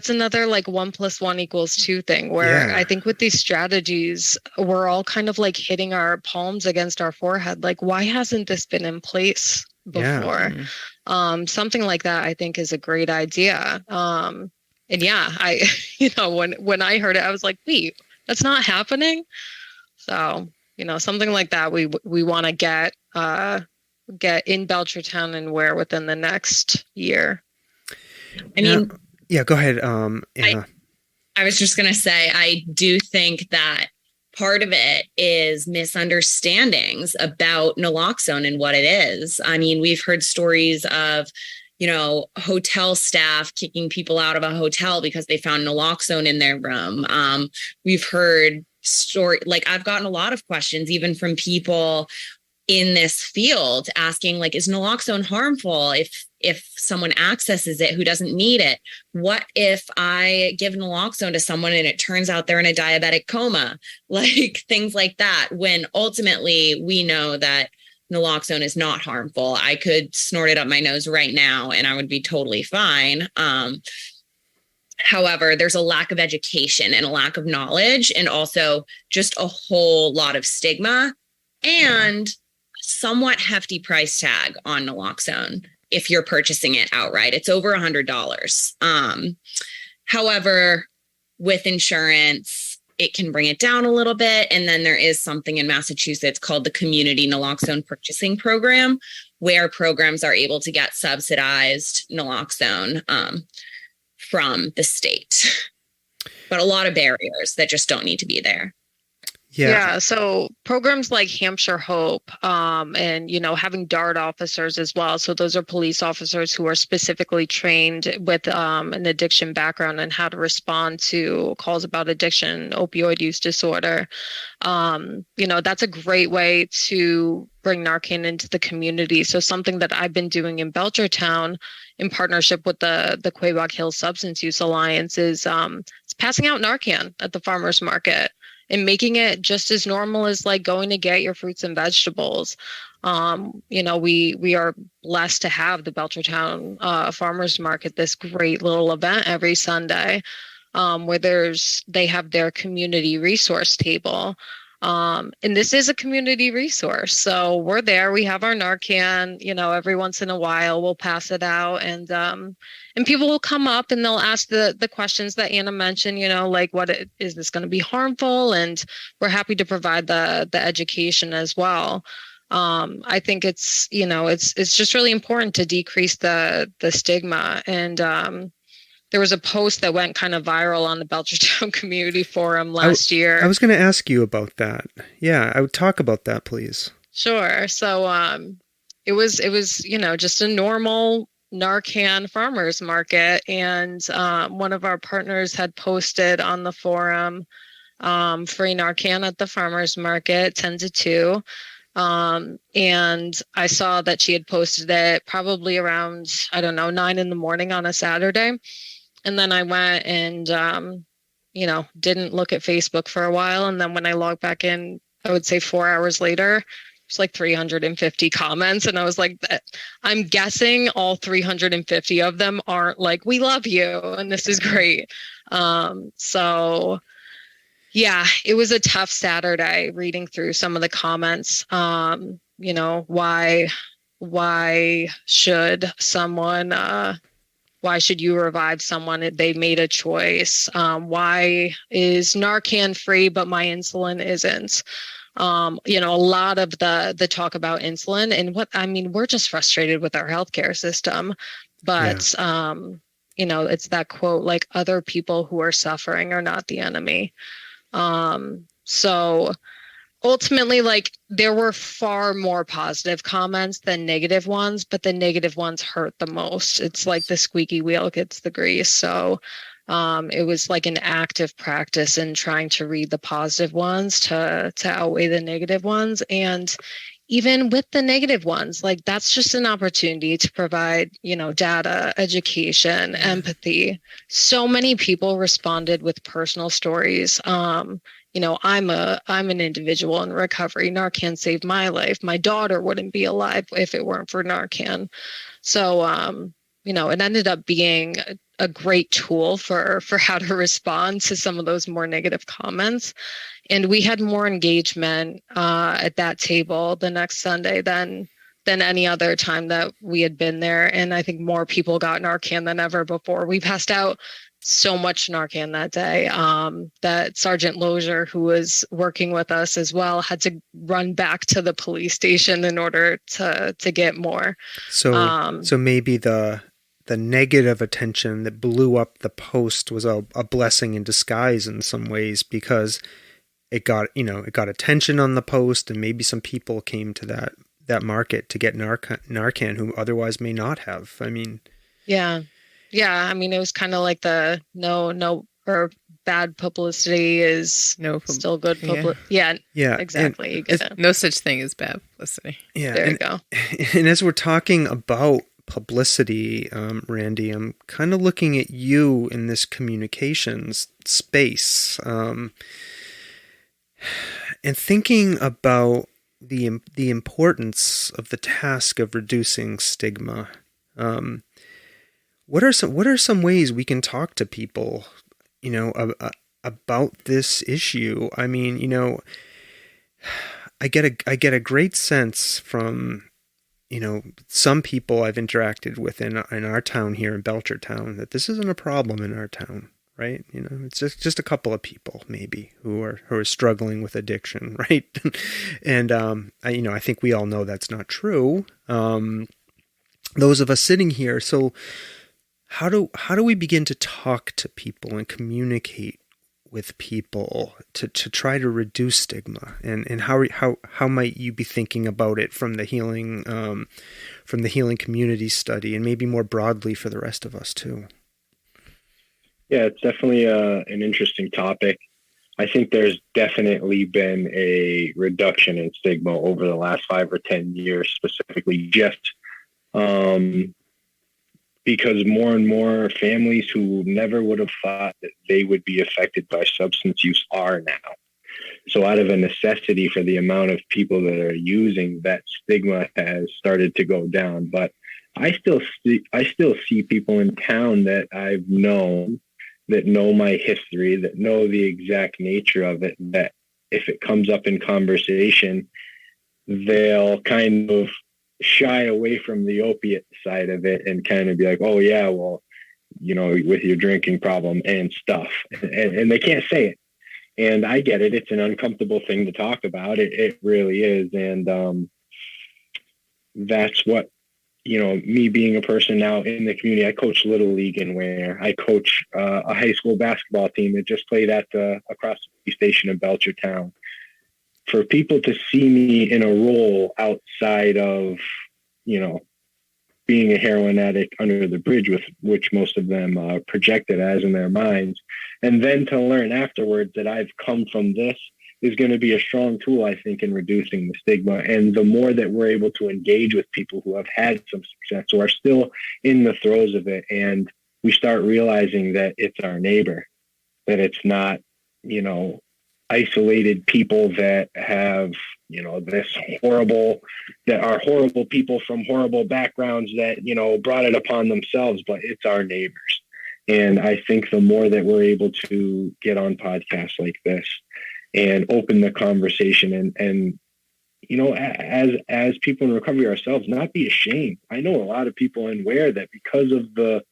another like 1 + 1 = 2 thing where I think with these strategies, we're all kind of like hitting our palms against our forehead. Like, why hasn't this been in place before? Yeah. Something like that, I think, is a great idea. And yeah, I, when I heard it, I was like, wait, that's not happening. So, something like that, we want to get in Belchertown and Ware within the next year. I mean, yeah, go ahead. Anna. I was just going to say, I do think that part of it is misunderstandings about naloxone and what it is. I mean, we've heard stories of, hotel staff kicking people out of a hotel because they found naloxone in their room. We've heard like I've gotten a lot of questions, even from people in this field, asking like, is naloxone harmful if someone accesses it who doesn't need it? What if I give naloxone to someone and it turns out they're in a diabetic coma? Like things like that, when ultimately we know that naloxone is not harmful. I could snort it up my nose right now and I would be totally fine. However, there's a lack of education and a lack of knowledge, and also just a whole lot of stigma and somewhat hefty price tag on naloxone if you're purchasing it outright. It's over $100. However, with insurance, it can bring it down a little bit. And then there is something in Massachusetts called the Community Naloxone Purchasing Program, where programs are able to get subsidized naloxone from the state. But a lot of barriers that just don't need to be there. Yeah. So programs like Hampshire Hope, and, having DART officers as well. So those are police officers who are specifically trained with an addiction background and how to respond to calls about addiction, opioid use disorder. That's a great way to bring Narcan into the community. So something that I've been doing in Belchertown in partnership with the Quabog Hill Substance Use Alliance is passing out Narcan at the farmers market and making it just as normal as like going to get your fruits and vegetables. We are blessed to have the Belchertown Farmers Market, this great little event every Sunday, where they have their community resource table. And this is a community resource. So we're there. We have our Narcan, every once in a while we'll pass it out, and people will come up and they'll ask the questions that Anna mentioned, like is this going to be harmful? And we're happy to provide the education as well. I think it's just really important to decrease the stigma. And there was a post that went kind of viral on the Belchertown Community Forum last year. I was going to ask you about that. Yeah, I would talk about that, please. Sure. So it was just a normal Narcan farmers market, and one of our partners had posted on the forum free Narcan at the farmers market 10 to 2. And I saw that she had posted it probably around, 9 in the morning on a Saturday. And then I went and, didn't look at Facebook for a while. And then when I logged back in, I would say 4 hours later, it's like 350 comments. And I was like, I'm guessing all 350 of them aren't like, we love you and this is great. So yeah, it was a tough Saturday reading through some of the comments. Why should someone, why should you revive someone? They made a choice. Why is Narcan free, but my insulin isn't? A lot of the talk about insulin and we're just frustrated with our healthcare system, but, it's that quote, like other people who are suffering are not the enemy. So ultimately, like there were far more positive comments than negative ones, but the negative ones hurt the most. It's like the squeaky wheel gets the grease. So it was like an active practice in trying to read the positive ones to outweigh the negative ones. And even with the negative ones, like that's just an opportunity to provide, data, education, empathy. So many people responded with personal stories. I'm an individual in recovery. Narcan saved my life. My daughter wouldn't be alive if it weren't for Narcan. So, it ended up being a great tool for how to respond to some of those more negative comments. And we had more engagement at that table the next Sunday than any other time that we had been there. And I think more people got Narcan than ever before. We passed out so much Narcan that day that Sergeant Lozier, who was working with us as well, had to run back to the police station in order to get more. So maybe the negative attention that blew up the post was a blessing in disguise in some ways, because it got attention on the post, and maybe some people came to that market to get Narcan who otherwise may not have. Yeah. It was kind of like the no or bad publicity is still good publicity. Yeah, exactly. No such thing as bad publicity. Yeah, there you go. And as we're talking about publicity, Randy, I'm kind of looking at you in this communications space, and thinking about the importance of the task of reducing stigma. What are some ways we can talk to people, about this issue? I get a great sense from, some people I've interacted with in our town here in Belchertown that this isn't a problem in our town, right? It's just a couple of people maybe who are struggling with addiction, right? And I think we all know that's not true. Those of us sitting here, so how do we begin to talk to people and communicate with people to try to reduce stigma, and how might you be thinking about it from the healing community study, and maybe more broadly for the rest of us too? Yeah, it's definitely an interesting topic. I think there's definitely been a reduction in stigma over the last 5 or 10 years, specifically just because more and more families who never would have thought that they would be affected by substance use are now. So out of a necessity for the amount of people that are using, that stigma has started to go down. But I still see people in town that I've known, that know my history, that know the exact nature of it, that if it comes up in conversation, they'll kind of shy away from the opiate side of it and kind of be like, oh yeah, well, you know, with your drinking problem and stuff. And they can't say it. And I get it. It's an uncomfortable thing to talk about. It really is. And that's what, you know, me being a person now in the community, I coach Little League in Ware. I coach a high school basketball team that just played at across the police station in Belchertown. For people to see me in a role outside of, you know, being a heroin addict under the bridge, with which most of them projected as in their minds, and then to learn afterwards that I've come from this is going to be a strong tool, I think, in reducing the stigma. And the more that we're able to engage with people who have had some success, who are still in the throes of it, and we start realizing that it's our neighbor, that it's not, you know, isolated people that have, you know, that are horrible people from horrible backgrounds that, you know, brought it upon themselves, but it's our neighbors. And I think the more that we're able to get on podcasts like this and open the conversation and you know, as people in recovery ourselves, not be ashamed. I know a lot of people in Ware that because of the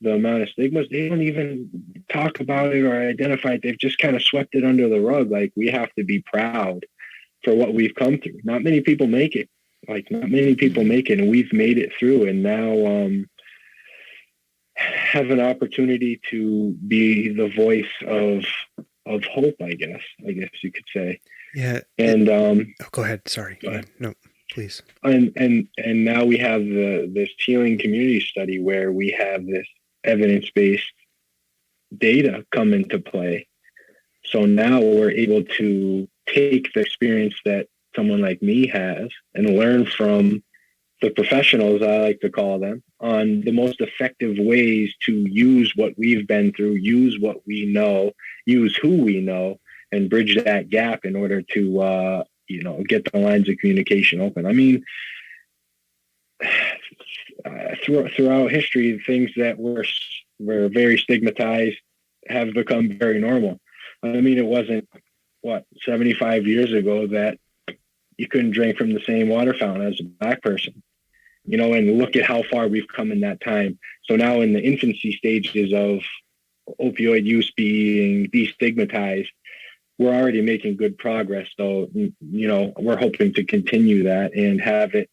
amount of stigmas, they don't even talk about it or identify it. They've just kind of swept it under the rug. Like, we have to be proud for what we've come through. Not many people make it. And we've made it through, and now have an opportunity to be the voice of hope, I guess you could say. Yeah. And go ahead. Sorry. Go ahead. No, please. And now we have this healing community study where we have this evidence-based data come into play. So now we're able to take the experience that someone like me has and learn from the professionals, I like to call them, on the most effective ways to use what we've been through, use what we know, use who we know, and bridge that gap in order to, get the lines of communication open. I mean, throughout history, things that were very stigmatized have become very normal. I mean, it wasn't 75 years ago that you couldn't drink from the same water fountain as a black person, you know, and look at how far we've come in that time. So now in the infancy stages of opioid use being destigmatized, we're already making good progress. So, you know, we're hoping to continue that and have it,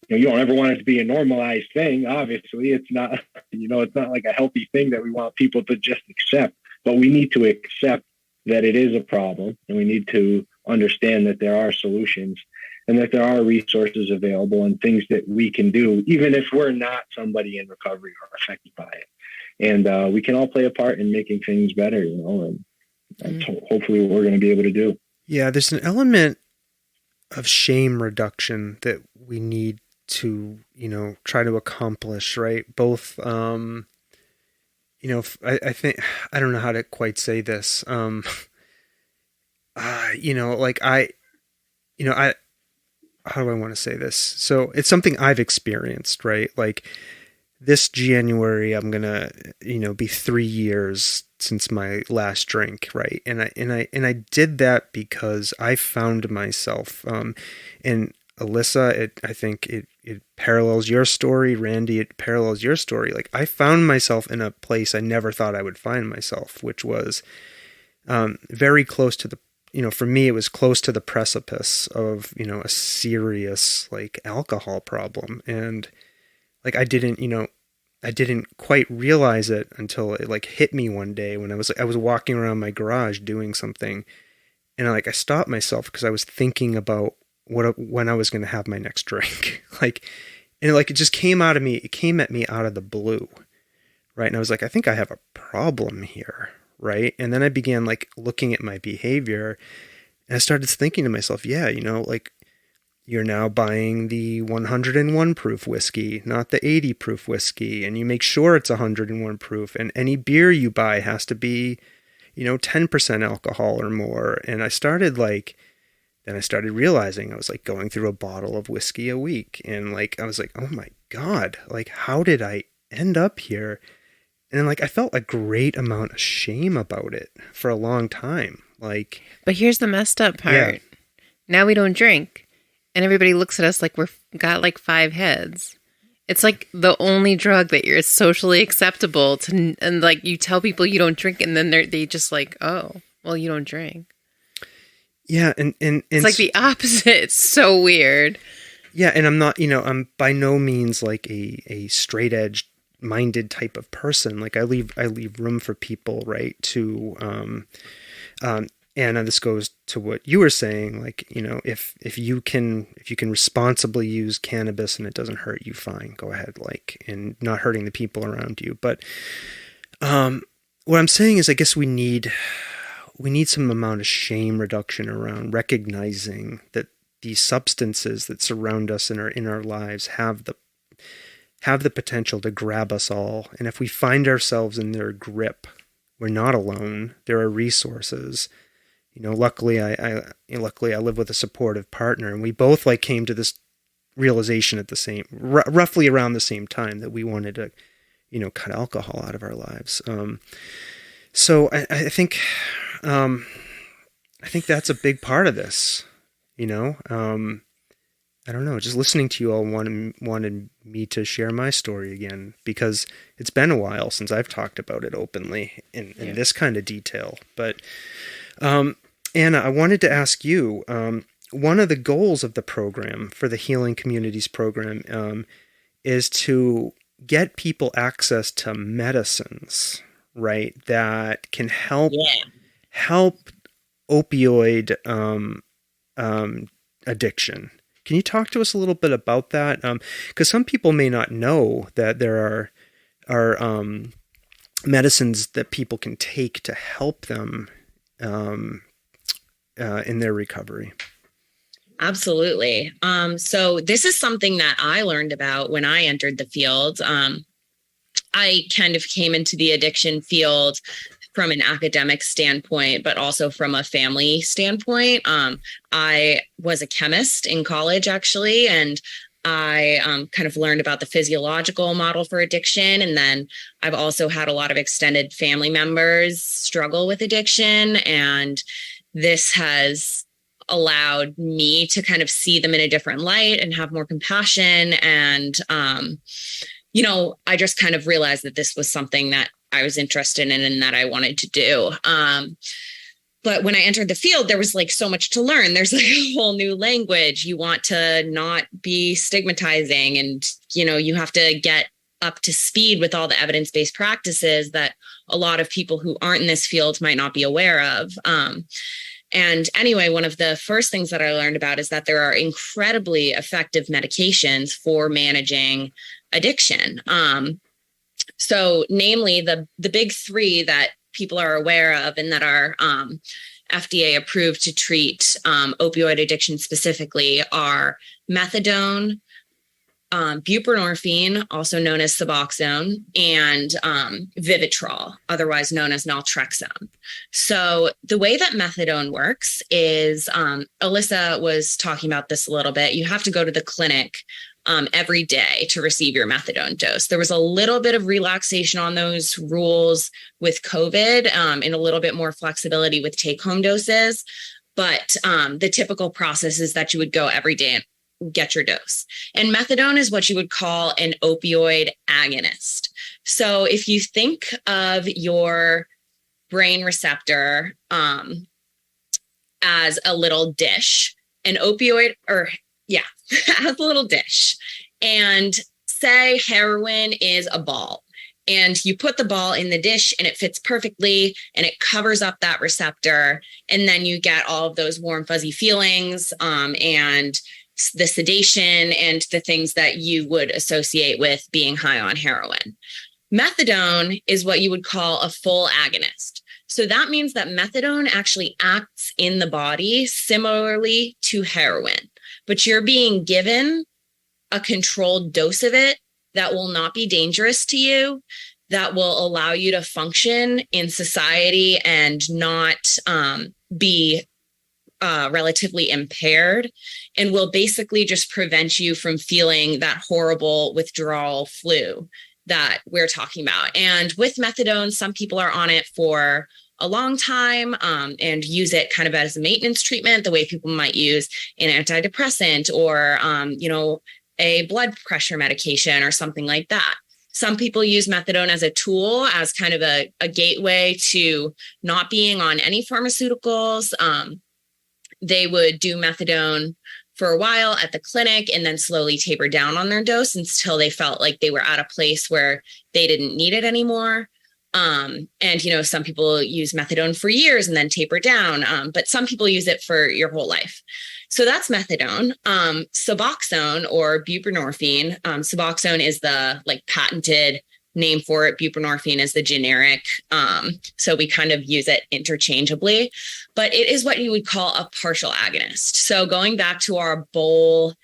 you don't ever want it to be a normalized thing. Obviously, it's not, it's not like a healthy thing that we want people to just accept, but we need to accept that it is a problem, and we need to understand that there are solutions and that there are resources available and things that we can do, even if we're not somebody in recovery or affected by it. And we can all play a part in making things better, and that's hopefully what we're going to be able to do. Yeah, there's an element of shame reduction that we need to, try to accomplish, right? Both, I think, I don't know how to quite say this. How do I want to say this? So it's something I've experienced, right? Like this January, I'm going to, be 3 years since my last drink. Right. And I did that because I found myself, and Alyssa, I think it parallels your story. Randy, it parallels your story. Like I found myself in a place I never thought I would find myself, which was, very close to the, for me, it was close to the precipice of, a serious like alcohol problem. And like, I didn't quite realize it until it like hit me one day when I was walking around my garage doing something, and I stopped myself because I was thinking about when I was going to have my next drink. It just came out of me. It came at me out of the blue. Right. And I was like, I think I have a problem here. Right. And then I began looking at my behavior, and I started thinking to myself, yeah, you're now buying the 101 proof whiskey, not the 80 proof whiskey. And you make sure it's 101 proof, and any beer you buy has to be, 10% alcohol or more. And I started then I started realizing I was going through a bottle of whiskey a week. And I was like, oh my God, how did I end up here? And then I felt a great amount of shame about it for a long time. Like, but here's the messed up part. Yeah. Now we don't drink, and everybody looks at us like we're got like 5 heads. It's like the only drug that you're socially acceptable to, and like you tell people you don't drink, and then they just like, oh, well, you don't drink. yeah, and It's like the opposite. It's so weird. yeah, and I'm not, I'm by no means like a straight edge minded type of person. Like I leave room for people, right, to and this goes to what you were saying, like, if you can responsibly use cannabis and it doesn't hurt you, fine, go ahead, like, and not hurting the people around you. But what I'm saying is, I guess we need some amount of shame reduction around recognizing that these substances that surround us in our lives have the potential to grab us all. And if we find ourselves in their grip, we're not alone. There are resources. Luckily I live with a supportive partner, and we both like came to this realization at the same, roughly around the same time, that we wanted to, cut alcohol out of our lives. So I think that's a big part of this, I don't know, just listening to you all wanted me to share my story again, because it's been a while since I've talked about it openly in this kind of detail. But, Anna, I wanted to ask you, one of the goals of the program, for the Healing Communities program, is to get people access to medicines, right, that can help opioid addiction. Can you talk to us a little bit about that? Because some people may not know that there are medicines that people can take to help them in their recovery. Absolutely. So this is something that I learned about when I entered the field. I kind of came into the addiction field from an academic standpoint, but also from a family standpoint. I was a chemist in college, actually, and I kind of learned about the physiological model for addiction. And then I've also had a lot of extended family members struggle with addiction. And this has allowed me to kind of see them in a different light and have more compassion. And, I just kind of realized that this was something that I was interested in and that I wanted to do. But when I entered the field, there was like so much to learn. There's like a whole new language. You want to not be stigmatizing, and, you have to get up to speed with all the evidence-based practices that a lot of people who aren't in this field might not be aware of. And anyway, one of the first things that I learned about is that there are incredibly effective medications for managing addiction. So namely, the big 3 that people are aware of and that are FDA approved to treat opioid addiction specifically are methadone, buprenorphine, also known as Suboxone, and Vivitrol, otherwise known as naltrexone. So the way that methadone works is, Alyssa was talking about this a little bit. You have to go to the clinic every day to receive your methadone dose. There was a little bit of relaxation on those rules with COVID, and a little bit more flexibility with take-home doses. But the typical process is that you would go every day and get your dose. And methadone is what you would call an opioid agonist. So if you think of your brain receptor as a little dish, as a little dish, and say heroin is a ball, and you put the ball in the dish and it fits perfectly and it covers up that receptor, and then you get all of those warm fuzzy feelings and the sedation and the things that you would associate with being high on heroin. Methadone is what you would call a full agonist. So that means that methadone actually acts in the body similarly to heroin, but you're being given a controlled dose of it that will not be dangerous to you, that will allow you to function in society and not be relatively impaired, and will basically just prevent you from feeling that horrible withdrawal flu that we're talking about. And with methadone, some people are on it for a long time, and use it kind of as a maintenance treatment, the way people might use an antidepressant or, a blood pressure medication or something like that. Some people use methadone as a tool, as kind of a gateway to not being on any pharmaceuticals. They would do methadone for a while at the clinic and then slowly taper down on their dose until they felt like they were at a place where they didn't need it anymore. Some people use methadone for years and then taper down, but some people use it for your whole life. So that's methadone. Suboxone or buprenorphine. Suboxone is the patented name for it. Buprenorphine is the generic. So we kind of use it interchangeably, but it is what you would call a partial agonist. So going back to our bowl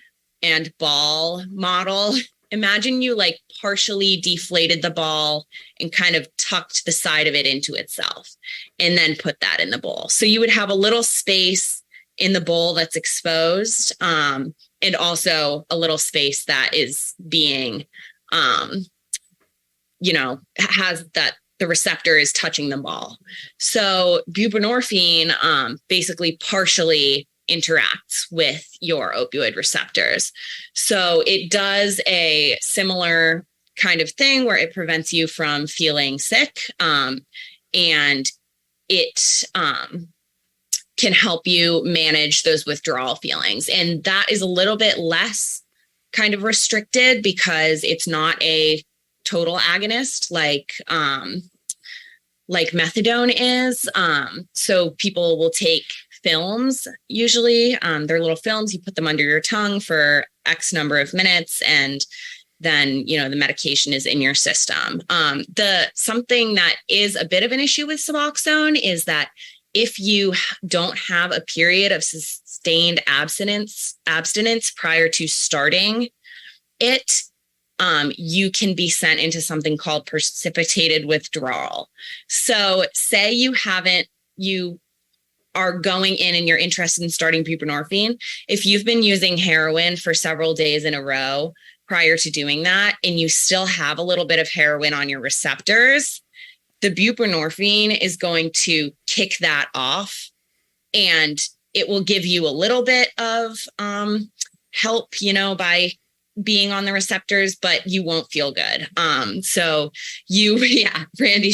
and ball model, imagine you partially deflated the ball and kind of tucked the side of it into itself and then put that in the bowl. So you would have a little space in the bowl that's exposed, and also a little space that is being, has that the receptor is touching the ball. So buprenorphine basically partially interacts with your opioid receptors. So it does a similar kind of thing where it prevents you from feeling sick, and it can help you manage those withdrawal feelings. And that is a little bit less kind of restricted because it's not a total agonist like methadone is. So people will take films, usually. They're little films. You put them under your tongue for X number of minutes, and then, the medication is in your system. Something that is a bit of an issue with Suboxone is that if you don't have a period of sustained abstinence prior to starting it, you can be sent into something called precipitated withdrawal. So say you are going in and you're interested in starting buprenorphine. If you've been using heroin for several days in a row prior to doing that, and you still have a little bit of heroin on your receptors, the buprenorphine is going to kick that off, and it will give you a little bit of help, by being on the receptors, but you won't feel good. Randy's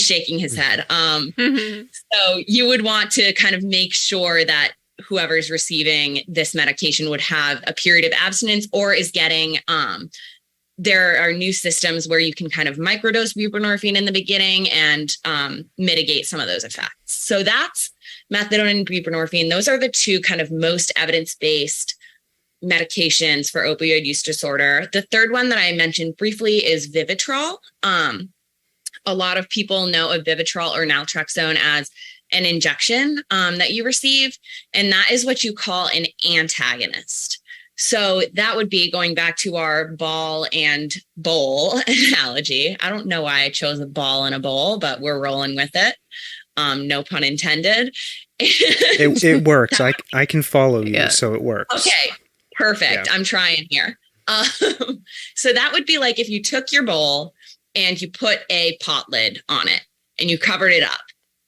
shaking his head. So you would want to kind of make sure that whoever's receiving this medication would have a period of abstinence or is getting, there are new systems where you can kind of microdose buprenorphine in the beginning and mitigate some of those effects. So that's methadone and buprenorphine. Those are the two kind of most evidence-based medications for opioid use disorder. The third one that I mentioned briefly is Vivitrol. A lot of people know of Vivitrol or naltrexone as an injection that you receive, and that is what you call an antagonist. So that would be going back to our ball and bowl analogy. I don't know why I chose a ball and a bowl, but we're rolling with it. No pun intended. It works. I can follow you, so it works. Okay, perfect. Yeah. I'm trying here. So that would be like if you took your bowl and you put a pot lid on it and you covered it up.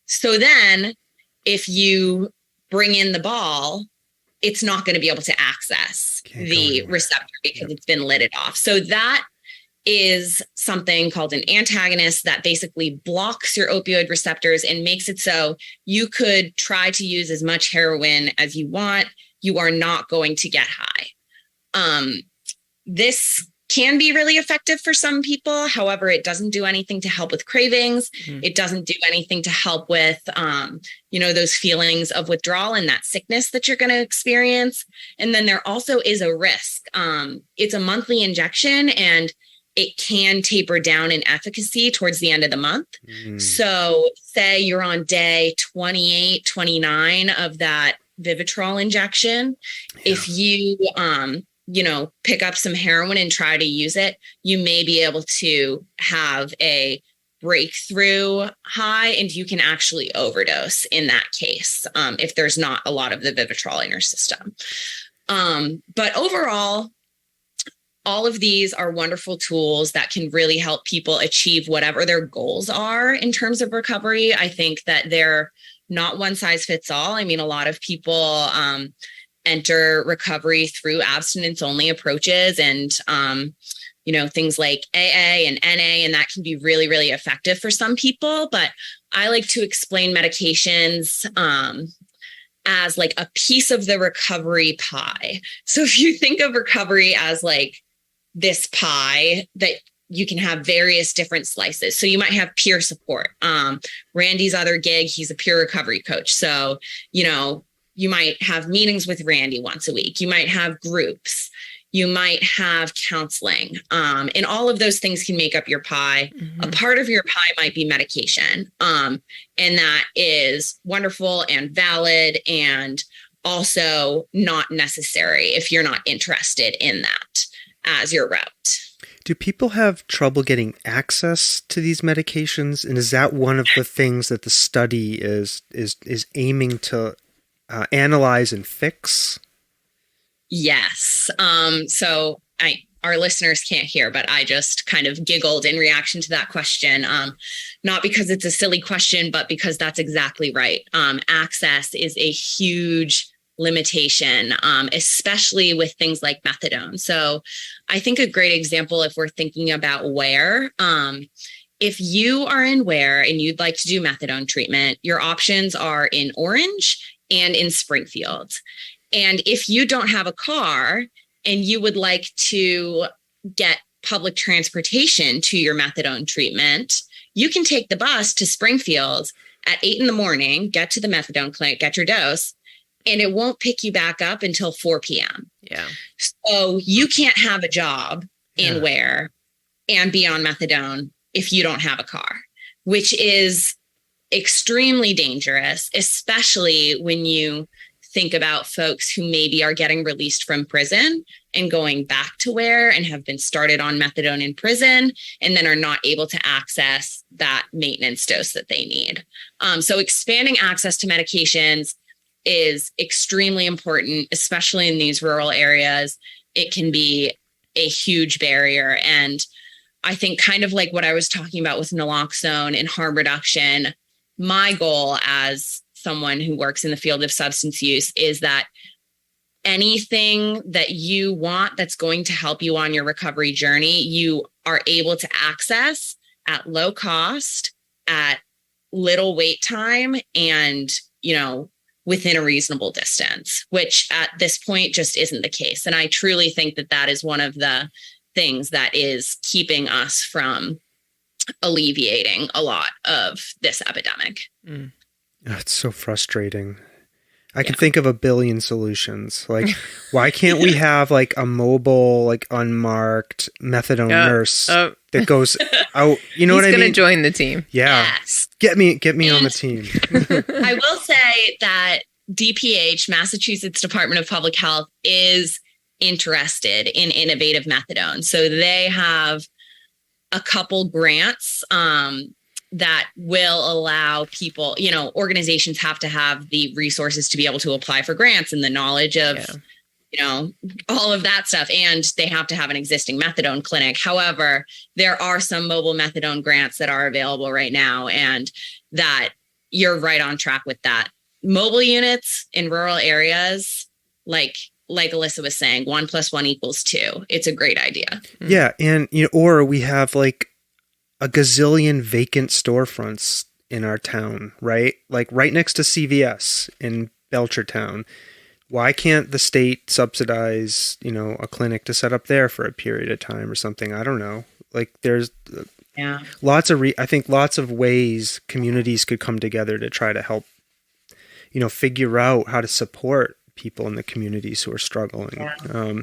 So then if you bring in the ball, it's not going to be able to access the receptor because it's been lidded off. So that is something called an antagonist that basically blocks your opioid receptors and makes it so you could try to use as much heroin as you want. You are not going to get high. This can be really effective for some people. However, it doesn't do anything to help with cravings. It doesn't do anything to help with, those feelings of withdrawal and that sickness that you're going to experience. And then there also is a risk. It's a monthly injection and it can taper down in efficacy towards the end of the month. So say you're on day 28, 29 of that Vivitrol injection. If you, pick up some heroin and try to use it, you may be able to have a breakthrough high and you can actually overdose in that case, if there's not a lot of the Vivitrol in your system. But overall, all of these are wonderful tools that can really help people achieve whatever their goals are in terms of recovery. I think that they're not one size fits all. I mean, a lot of people enter recovery through abstinence only approaches and, things like AA and NA, and that can be really, really effective for some people. But I like to explain medications as like a piece of the recovery pie. So if you think of recovery as like this pie that you can have various different slices. So you might have peer support. Randy's other gig, he's a peer recovery coach. So, you might have meetings with Randy once a week. You might have groups. You might have counseling. And all of those things can make up your pie. Mm-hmm. A part of your pie might be medication. And that is wonderful and valid and also not necessary if you're not interested in that as your route. Do people have trouble getting access to these medications? And is that one of the things that the study is aiming to analyze and fix? Yes. So our listeners can't hear, but I just kind of giggled in reaction to that question. Not because it's a silly question, but because that's exactly right. Access is a huge limitation, especially with things like methadone. So I think a great example, if we're thinking about Ware, if you are in Ware and you'd like to do methadone treatment, your options are in Orange and in Springfield. And if you don't have a car and you would like to get public transportation to your methadone treatment, you can take the bus to Springfield at 8 a.m, get to the methadone clinic, get your dose, and it won't pick you back up until 4 p.m. Yeah. So you can't have a job in Ware and be on methadone if you don't have a car, which is extremely dangerous, especially when you think about folks who maybe are getting released from prison and going back to Ware and have been started on methadone in prison and then are not able to access that maintenance dose that they need. So expanding access to medications is extremely important, especially in these rural areas. It can be a huge barrier. And I think kind of like what I was talking about with naloxone and harm reduction, my goal as someone who works in the field of substance use is that anything that you want that's going to help you on your recovery journey, you are able to access at low cost, at little wait time, and, within a reasonable distance, which at this point just isn't the case. And I truly think that that is one of the things that is keeping us from alleviating a lot of this epidemic. Mm. It's so frustrating. I can think of a billion solutions. Like, why can't we have like a mobile, like unmarked methadone nurse that goes out? You know what I mean? He's going to join the team. Yeah. Yes. Get me on the team. I will say that DPH, Massachusetts Department of Public Health, is interested in innovative methadone. So they have a couple grants that will allow people, organizations have to have the resources to be able to apply for grants and the knowledge of, all of that stuff. And they have to have an existing methadone clinic. However, there are some mobile methadone grants that are available right now, and that you're right on track with that. Mobile units in rural areas, like Alyssa was saying, 1 + 1 = 2. It's a great idea. Yeah. And, or we have like a gazillion vacant storefronts in our town, right? Like right next to CVS in Belchertown. Why can't the state subsidize, a clinic to set up there for a period of time or something? I don't know. Like there's lots of ways communities could come together to try to help, figure out how to support people in the communities who are struggling. Yeah.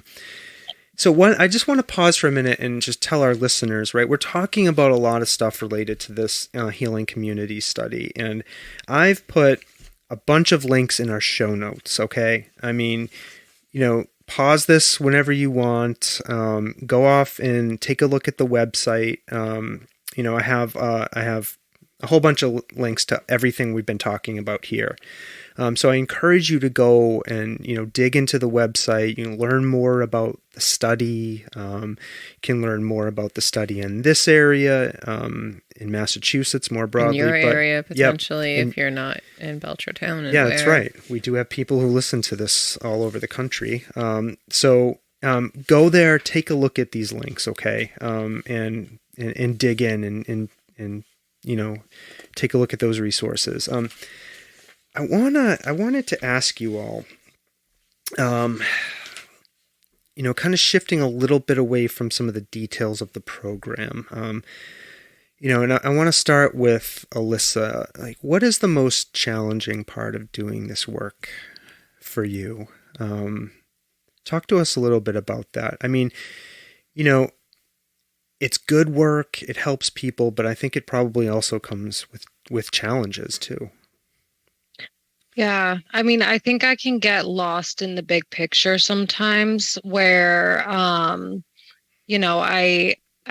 I just want to pause for a minute and just tell our listeners, right? We're talking about a lot of stuff related to this healing community study, and I've put a bunch of links in our show notes. Okay. I mean, pause this whenever you want. Go off and take a look at the website. I have a whole bunch of links to everything we've been talking about here. So I encourage you to go and, dig into the website. You can learn more about the study. You can learn more about the study in this area, in Massachusetts more broadly. In your area, potentially, yep. if you're not in Belchertown and Yeah, Ware. that's right. We do have people who listen to this all over the country. So go there, take a look at these links, okay? And dig in and take a look at those resources. I wanted to ask you all, kind of shifting a little bit away from some of the details of the program. And I want to start with Alyssa. Like, what is the most challenging part of doing this work for you? Talk to us a little bit about that. I mean, it's good work. It helps people, but I think it probably also comes with challenges too. Yeah, I mean, I think I can get lost in the big picture sometimes where,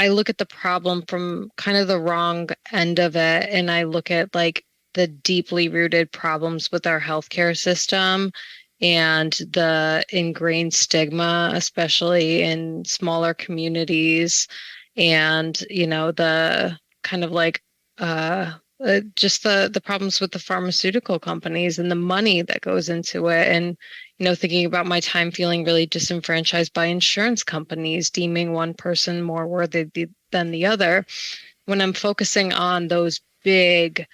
I look at the problem from kind of the wrong end of it, and I look at like the deeply rooted problems with our healthcare system and the ingrained stigma, especially in smaller communities, and, the kind of like, just the problems with the pharmaceutical companies and the money that goes into it. And, thinking about my time feeling really disenfranchised by insurance companies, deeming one person more worthy than the other. When I'm focusing on those big,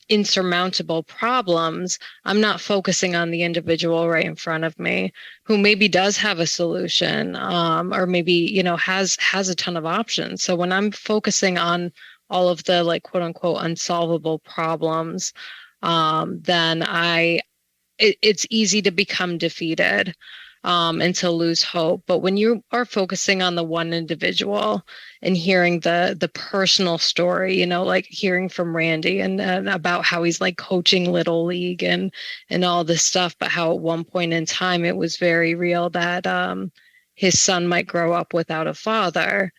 insurmountable problems, I'm not focusing on the individual right in front of me who maybe does have a solution, or maybe, has a ton of options. So when I'm focusing on all of the like quote unquote unsolvable problems, then it's easy to become defeated, and to lose hope. But when you are focusing on the one individual and hearing the personal story, like hearing from Randy and about how he's like coaching Little League and all this stuff, but how at one point in time it was very real that his son might grow up without a father.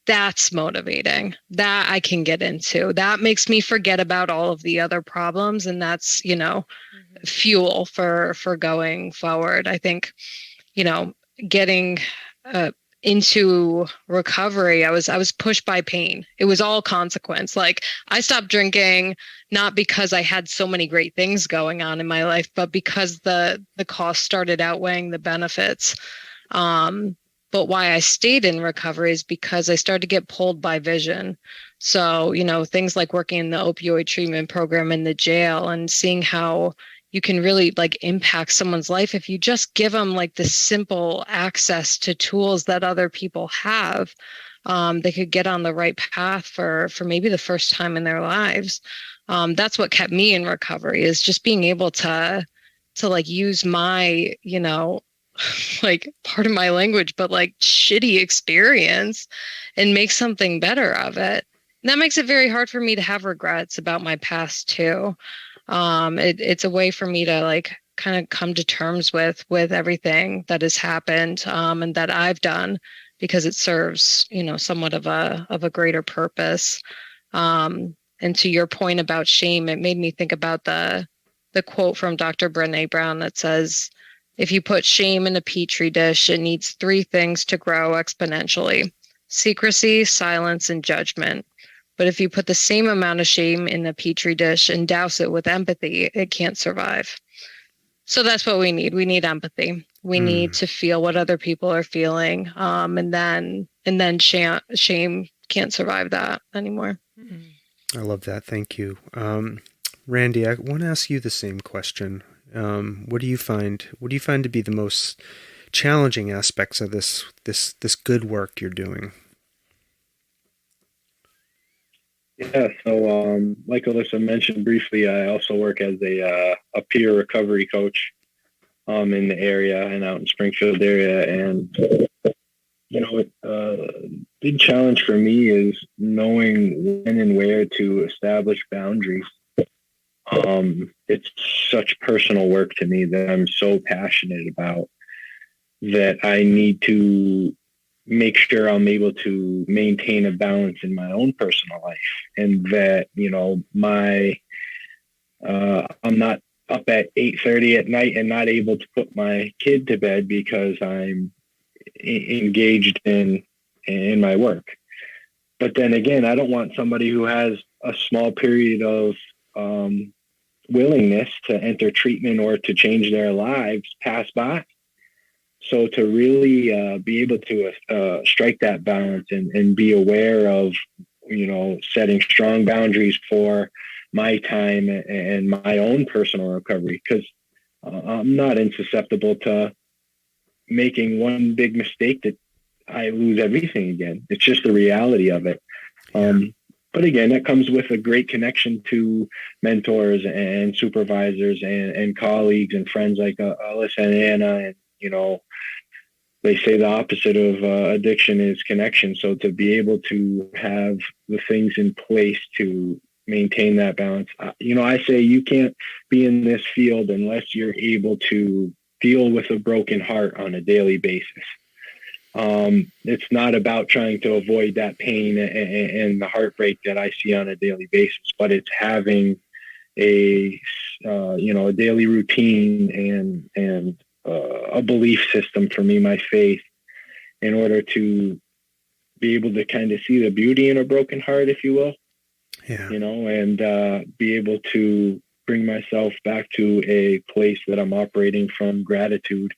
That's motivating. That I can get into. That makes me forget about all of the other problems, and that's, fuel for going forward. I think, getting into recovery, I was pushed by pain. It was all consequence. Like, I stopped drinking not because I had so many great things going on in my life, but because the cost started outweighing the benefits. But why I stayed in recovery is because I started to get pulled by vision. So, things like working in the opioid treatment program in the jail and seeing how you can really like impact someone's life if you just give them like the simple access to tools that other people have. They could get on the right path for maybe the first time in their lives. That's what kept me in recovery, is just being able to like use my, like, part of my language, but like shitty experience and make something better of it. And that makes it very hard for me to have regrets about my past too. It's a way for me to like kind of come to terms with everything that has happened, and that I've done, because it serves, somewhat of a greater purpose. And to your point about shame, it made me think about the quote from Dr. Brené Brown that says, if you put shame in a petri dish, it needs 3 things to grow exponentially: secrecy, silence, and judgment. But if you put the same amount of shame in the petri dish and douse it with empathy, it can't survive. So that's what we need. We need empathy. We need to feel what other people are feeling. And then shame can't survive that anymore. I love that. Thank you. Randy, I want to ask you the same question. What do you find to be the most challenging aspects of this good work you're doing? Yeah, so like Alyssa mentioned briefly, I also work as a peer recovery coach in the area and out in Springfield area. And, big challenge for me is knowing when and where to establish boundaries. It's such personal work to me that I'm so passionate about, that I need to make sure I'm able to maintain a balance in my own personal life, and that, I'm not up at 8:30 at night and not able to put my kid to bed because I'm engaged in my work. But then again, I don't want somebody who has a small period of willingness to enter treatment or to change their lives pass by. So to really be able to strike that balance and be aware of, setting strong boundaries for my time and my own personal recovery, because I'm not insusceptible to making one big mistake that I lose everything again. It's just the reality of it. But again, that comes with a great connection to mentors and supervisors and colleagues and friends like Alyssa and Anna. And, they say the opposite of addiction is connection. So to be able to have the things in place to maintain that balance, I say you can't be in this field unless you're able to deal with a broken heart on a daily basis. It's not about trying to avoid that pain and the heartbreak that I see on a daily basis, but it's having a daily routine and a belief system for me, my faith, in order to be able to kind of see the beauty in a broken heart, if you will. Yeah. And be able to bring myself back to a place that I'm operating from gratitude,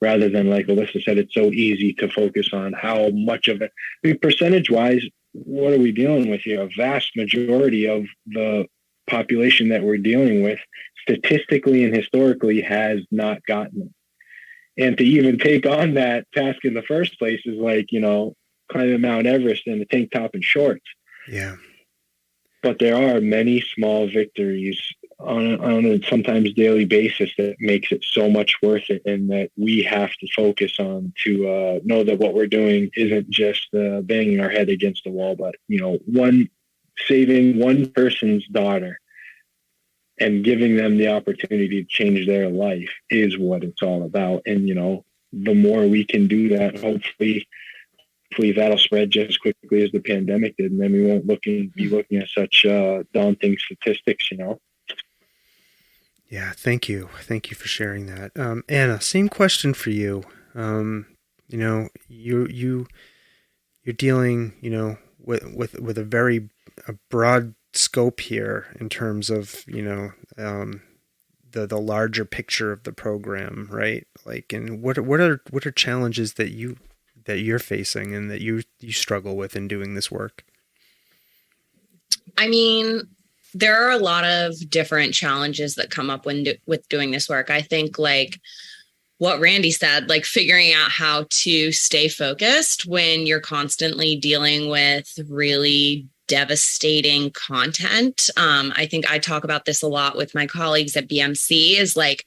rather than, like Alyssa said, it's so easy to focus on how much of it. I mean, percentage-wise, what are we dealing with here? A vast majority of the population that we're dealing with, statistically and historically, has not gotten it. And to even take on that task in the first place is like, climbing Mount Everest in a tank top and shorts. Yeah. But there are many small victories on a sometimes daily basis that makes it so much worth it, and that we have to focus on to know that what we're doing isn't just banging our head against the wall, but, saving one person's daughter and giving them the opportunity to change their life is what it's all about. And, the more we can do that, hopefully that'll spread just as quickly as the pandemic did. And then we won't be looking at such daunting statistics, Yeah, thank you. Thank you for sharing that. Anna, same question for you. You're dealing, with a broad scope here in terms of, the larger picture of the program, right? Like, and what are challenges that you're facing and that you struggle with in doing this work? I mean, there are a lot of different challenges that come up with doing this work. I think, like what Randy said, like figuring out how to stay focused when you're constantly dealing with really devastating content. I think I talk about this a lot with my colleagues at BMC, is like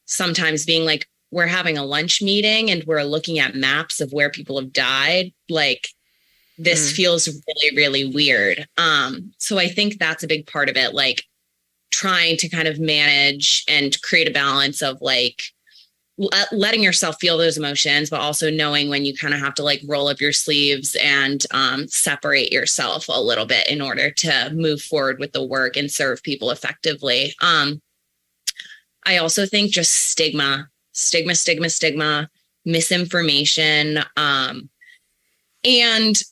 sometimes being like, we're having a lunch meeting and we're looking at maps of where people have died. Like, this feels really, really weird. So I think that's a big part of it, like trying to kind of manage and create a balance of like letting yourself feel those emotions, but also knowing when you kind of have to like roll up your sleeves and separate yourself a little bit in order to move forward with the work and serve people effectively. I also think just stigma, misinformation, and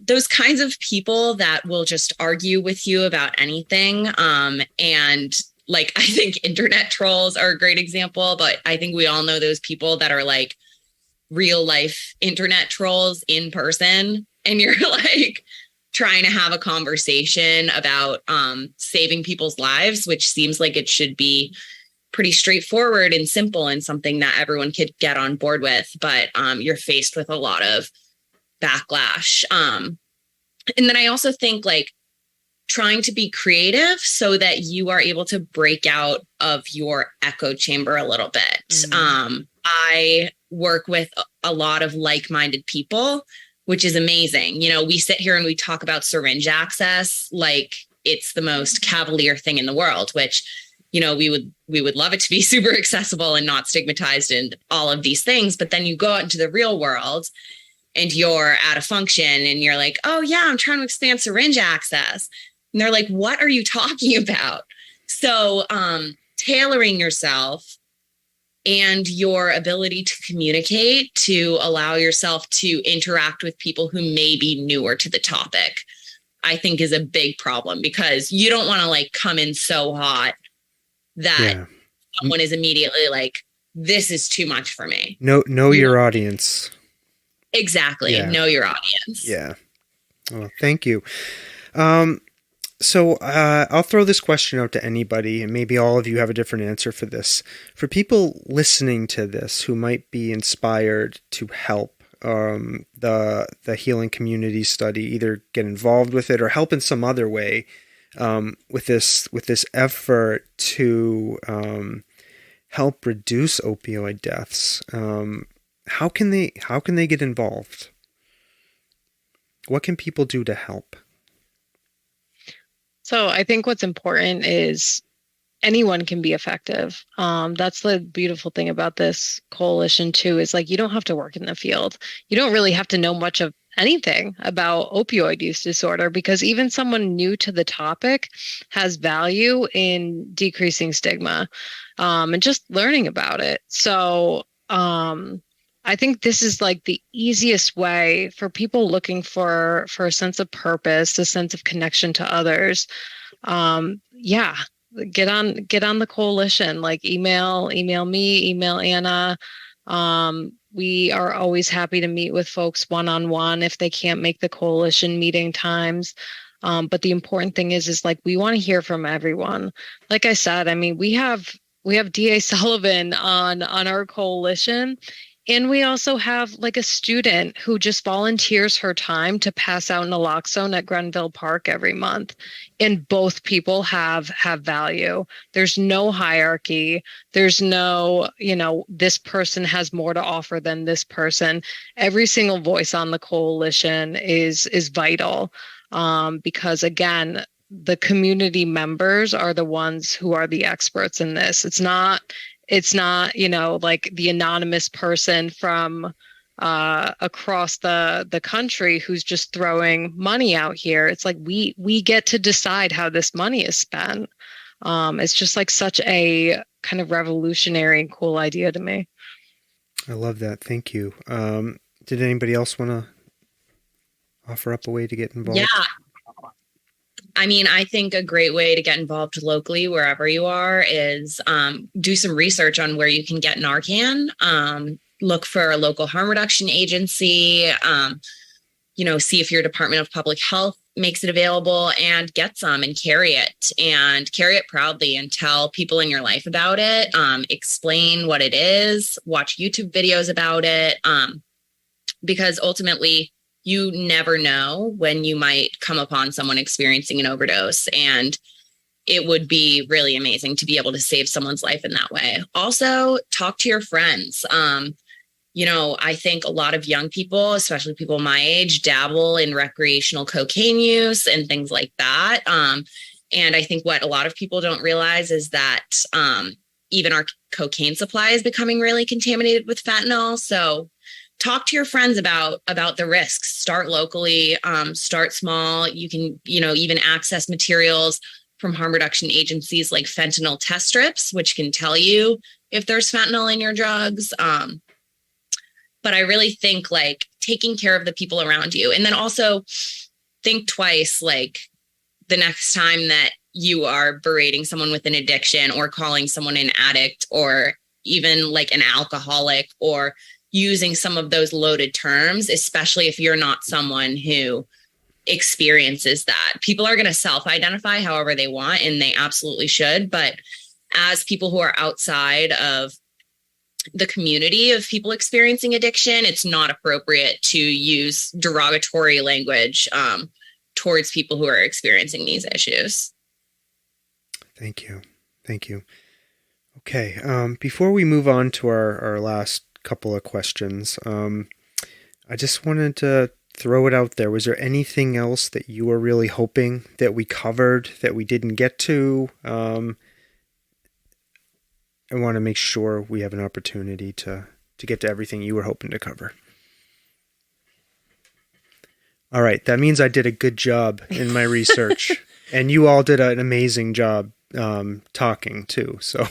those kinds of people that will just argue with you about anything. And like, I think internet trolls are a great example, but I think we all know those people that are like real life internet trolls in person. And you're like trying to have a conversation about saving people's lives, which seems like it should be pretty straightforward and simple and something that everyone could get on board with. But you're faced with a lot of backlash. And then I also think like trying to be creative so that you are able to break out of your echo chamber a little bit. I work with a lot of like-minded people, which is amazing. You know, we sit here and we talk about syringe access like it's the most cavalier thing in the world, which, you know, we would love it to be super accessible and not stigmatized and all of these things. But then you go out into the real world and you're at a function and you're like, oh yeah, I'm trying to expand syringe access. And they're like, what are you talking about? So tailoring yourself and your ability to communicate to allow yourself to interact with people who may be newer to the topic, I think is a big problem, because you don't want to like come in so hot that someone is immediately like, this is too much for me. Know your audience. Exactly. Yeah. Know your audience. Yeah. Well, thank you. So I'll throw this question out to anybody, and maybe all of you have a different answer for this. For people listening to this who might be inspired to help the healing community study, either get involved with it or help in some other way with this effort to help reduce opioid deaths, how can they get involved? What can people do to help? So I think what's important is anyone can be effective. That's the beautiful thing about this coalition too, is like, you don't have to work in the field. You don't really have to know much of anything about opioid use disorder, because even someone new to the topic has value in decreasing stigma, and just learning about it. So I think this is like the easiest way for people looking for a sense of purpose, a sense of connection to others. Get on the coalition, like email me, email Anna. We are always happy to meet with folks one-on-one if they can't make the coalition meeting times. But the important thing is like, we want to hear from everyone. Like I said, I mean, we have DA Sullivan on our coalition. And we also have like a student who just volunteers her time to pass out naloxone at Grenville Park every month. And both people have value. There's no hierarchy. There's no, this person has more to offer than this person. Every single voice on the coalition is vital, because again, the community members are the ones who are the experts in this. It's not, like the anonymous person from across the country who's just throwing money out here. It's like we get to decide how this money is spent. It's just like such a kind of revolutionary and cool idea to me. I love that. Thank you. Did anybody else want to offer up a way to get involved? Yeah. I mean, I think a great way to get involved locally, wherever you are, is do some research on where you can get Narcan. Look for a local harm reduction agency, see if your Department of Public Health makes it available, and get some and carry it proudly, and tell people in your life about it. Explain what it is, watch YouTube videos about it, because ultimately, you never know when you might come upon someone experiencing an overdose, and it would be really amazing to be able to save someone's life in that way. Also, talk to your friends. I think a lot of young people, especially people my age, dabble in recreational cocaine use and things like that. And I think what a lot of people don't realize is that even our cocaine supply is becoming really contaminated with fentanyl. So talk to your friends about the risks. Start locally, start small. You can, even access materials from harm reduction agencies like fentanyl test strips, which can tell you if there's fentanyl in your drugs. But I really think like taking care of the people around you, and then also think twice, like the next time that you are berating someone with an addiction or calling someone an addict or even like an alcoholic, or using some of those loaded terms, especially if you're not someone who experiences that. People are going to self-identify however they want, and they absolutely should. But as people who are outside of the community of people experiencing addiction, it's not appropriate to use derogatory language towards people who are experiencing these issues. Thank you. Okay. Before we move on to our last couple of questions, I just wanted to throw it out there. Was there anything else that you were really hoping that we covered that we didn't get to? I want to make sure we have an opportunity to get to everything you were hoping to cover. All right. That means I did a good job in my research, and you all did an amazing job talking too. So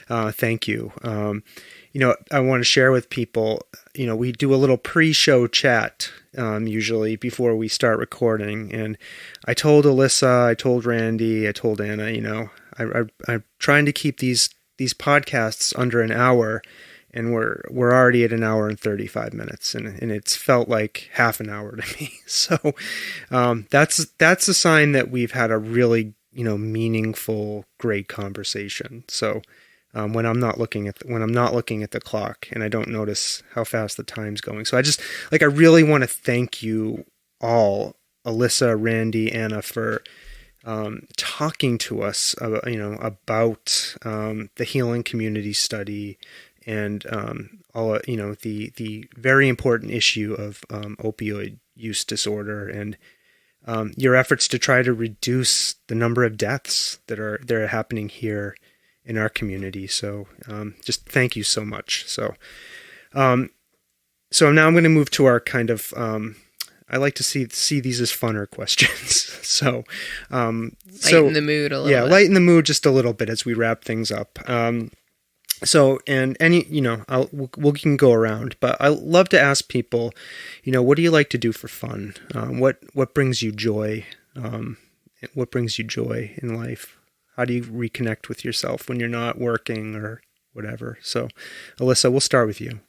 thank you. I want to share with people, we do a little pre-show chat usually before we start recording. And I told Alyssa, I told Randy, I told Anna, I'm trying to keep these podcasts under an hour, and we're already at an hour and 35 minutes, and it's felt like half an hour to me. So that's a sign that we've had a really meaningful, great conversation. So when I'm not looking at the clock, and I don't notice how fast the time's going. So I really want to thank you all, Alyssa, Randy, Anna, for talking to us about the healing community study and all the very important issue of opioid use disorder, and your efforts to try to reduce the number of deaths that are happening here in our community. So just thank you so much. So now I'm going to move to our kind of I like to see these as funner questions. So lighten the mood a little bit. Yeah, lighten the mood just a little bit as we wrap things up. So, and any, we can go around, but I love to ask people, what do you like to do for fun? What brings you joy? What brings you joy in life? How do you reconnect with yourself when you're not working or whatever? So, Alyssa, we'll start with you.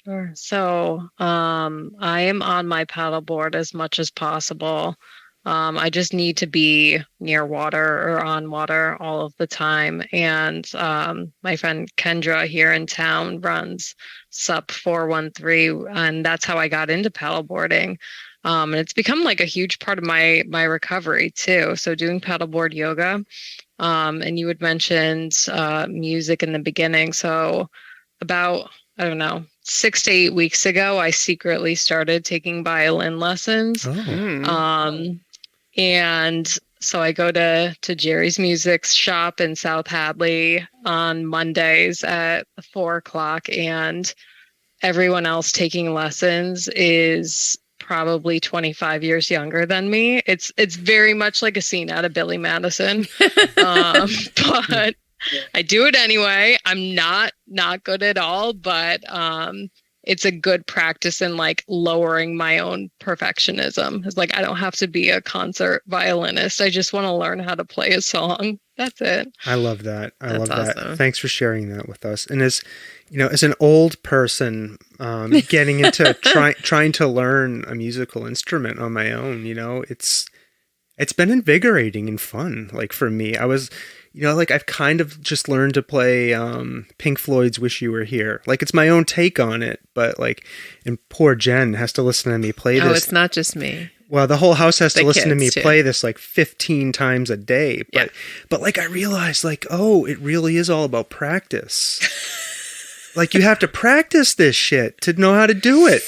Sure. So, I am on my paddleboard as much as possible. I just need to be near water or on water all of the time. And my friend Kendra here in town runs SUP 413, and that's how I got into paddleboarding. And it's become like a huge part of my recovery too. So doing paddleboard yoga, and you had mentioned music in the beginning. So about, I don't know, 6 to 8 weeks ago, I secretly started taking violin lessons. Oh. And so I go to Jerry's Music Shop in South Hadley on Mondays at 4:00, and everyone else taking lessons is probably 25 years younger than me. It's very much like a scene out of Billy Madison. But I do it anyway. I'm not good at all, but it's a good practice in like lowering my own perfectionism. It's like, I don't have to be a concert violinist. I just want to learn how to play a song. That's it. I love that. That's awesome. That. Thanks for sharing that with us. And as an old person, getting into trying to learn a musical instrument on my own, it's been invigorating and fun. Like for me, I was, I've kind of just learned to play Pink Floyd's "Wish You Were Here." Like it's my own take on it, but and poor Jen has to listen to me play this. Oh, it's not just me. Well, the whole house has to listen to me too. play this like 15 times a day. But I realized it really is all about practice. Like you have to practice this shit to know how to do it.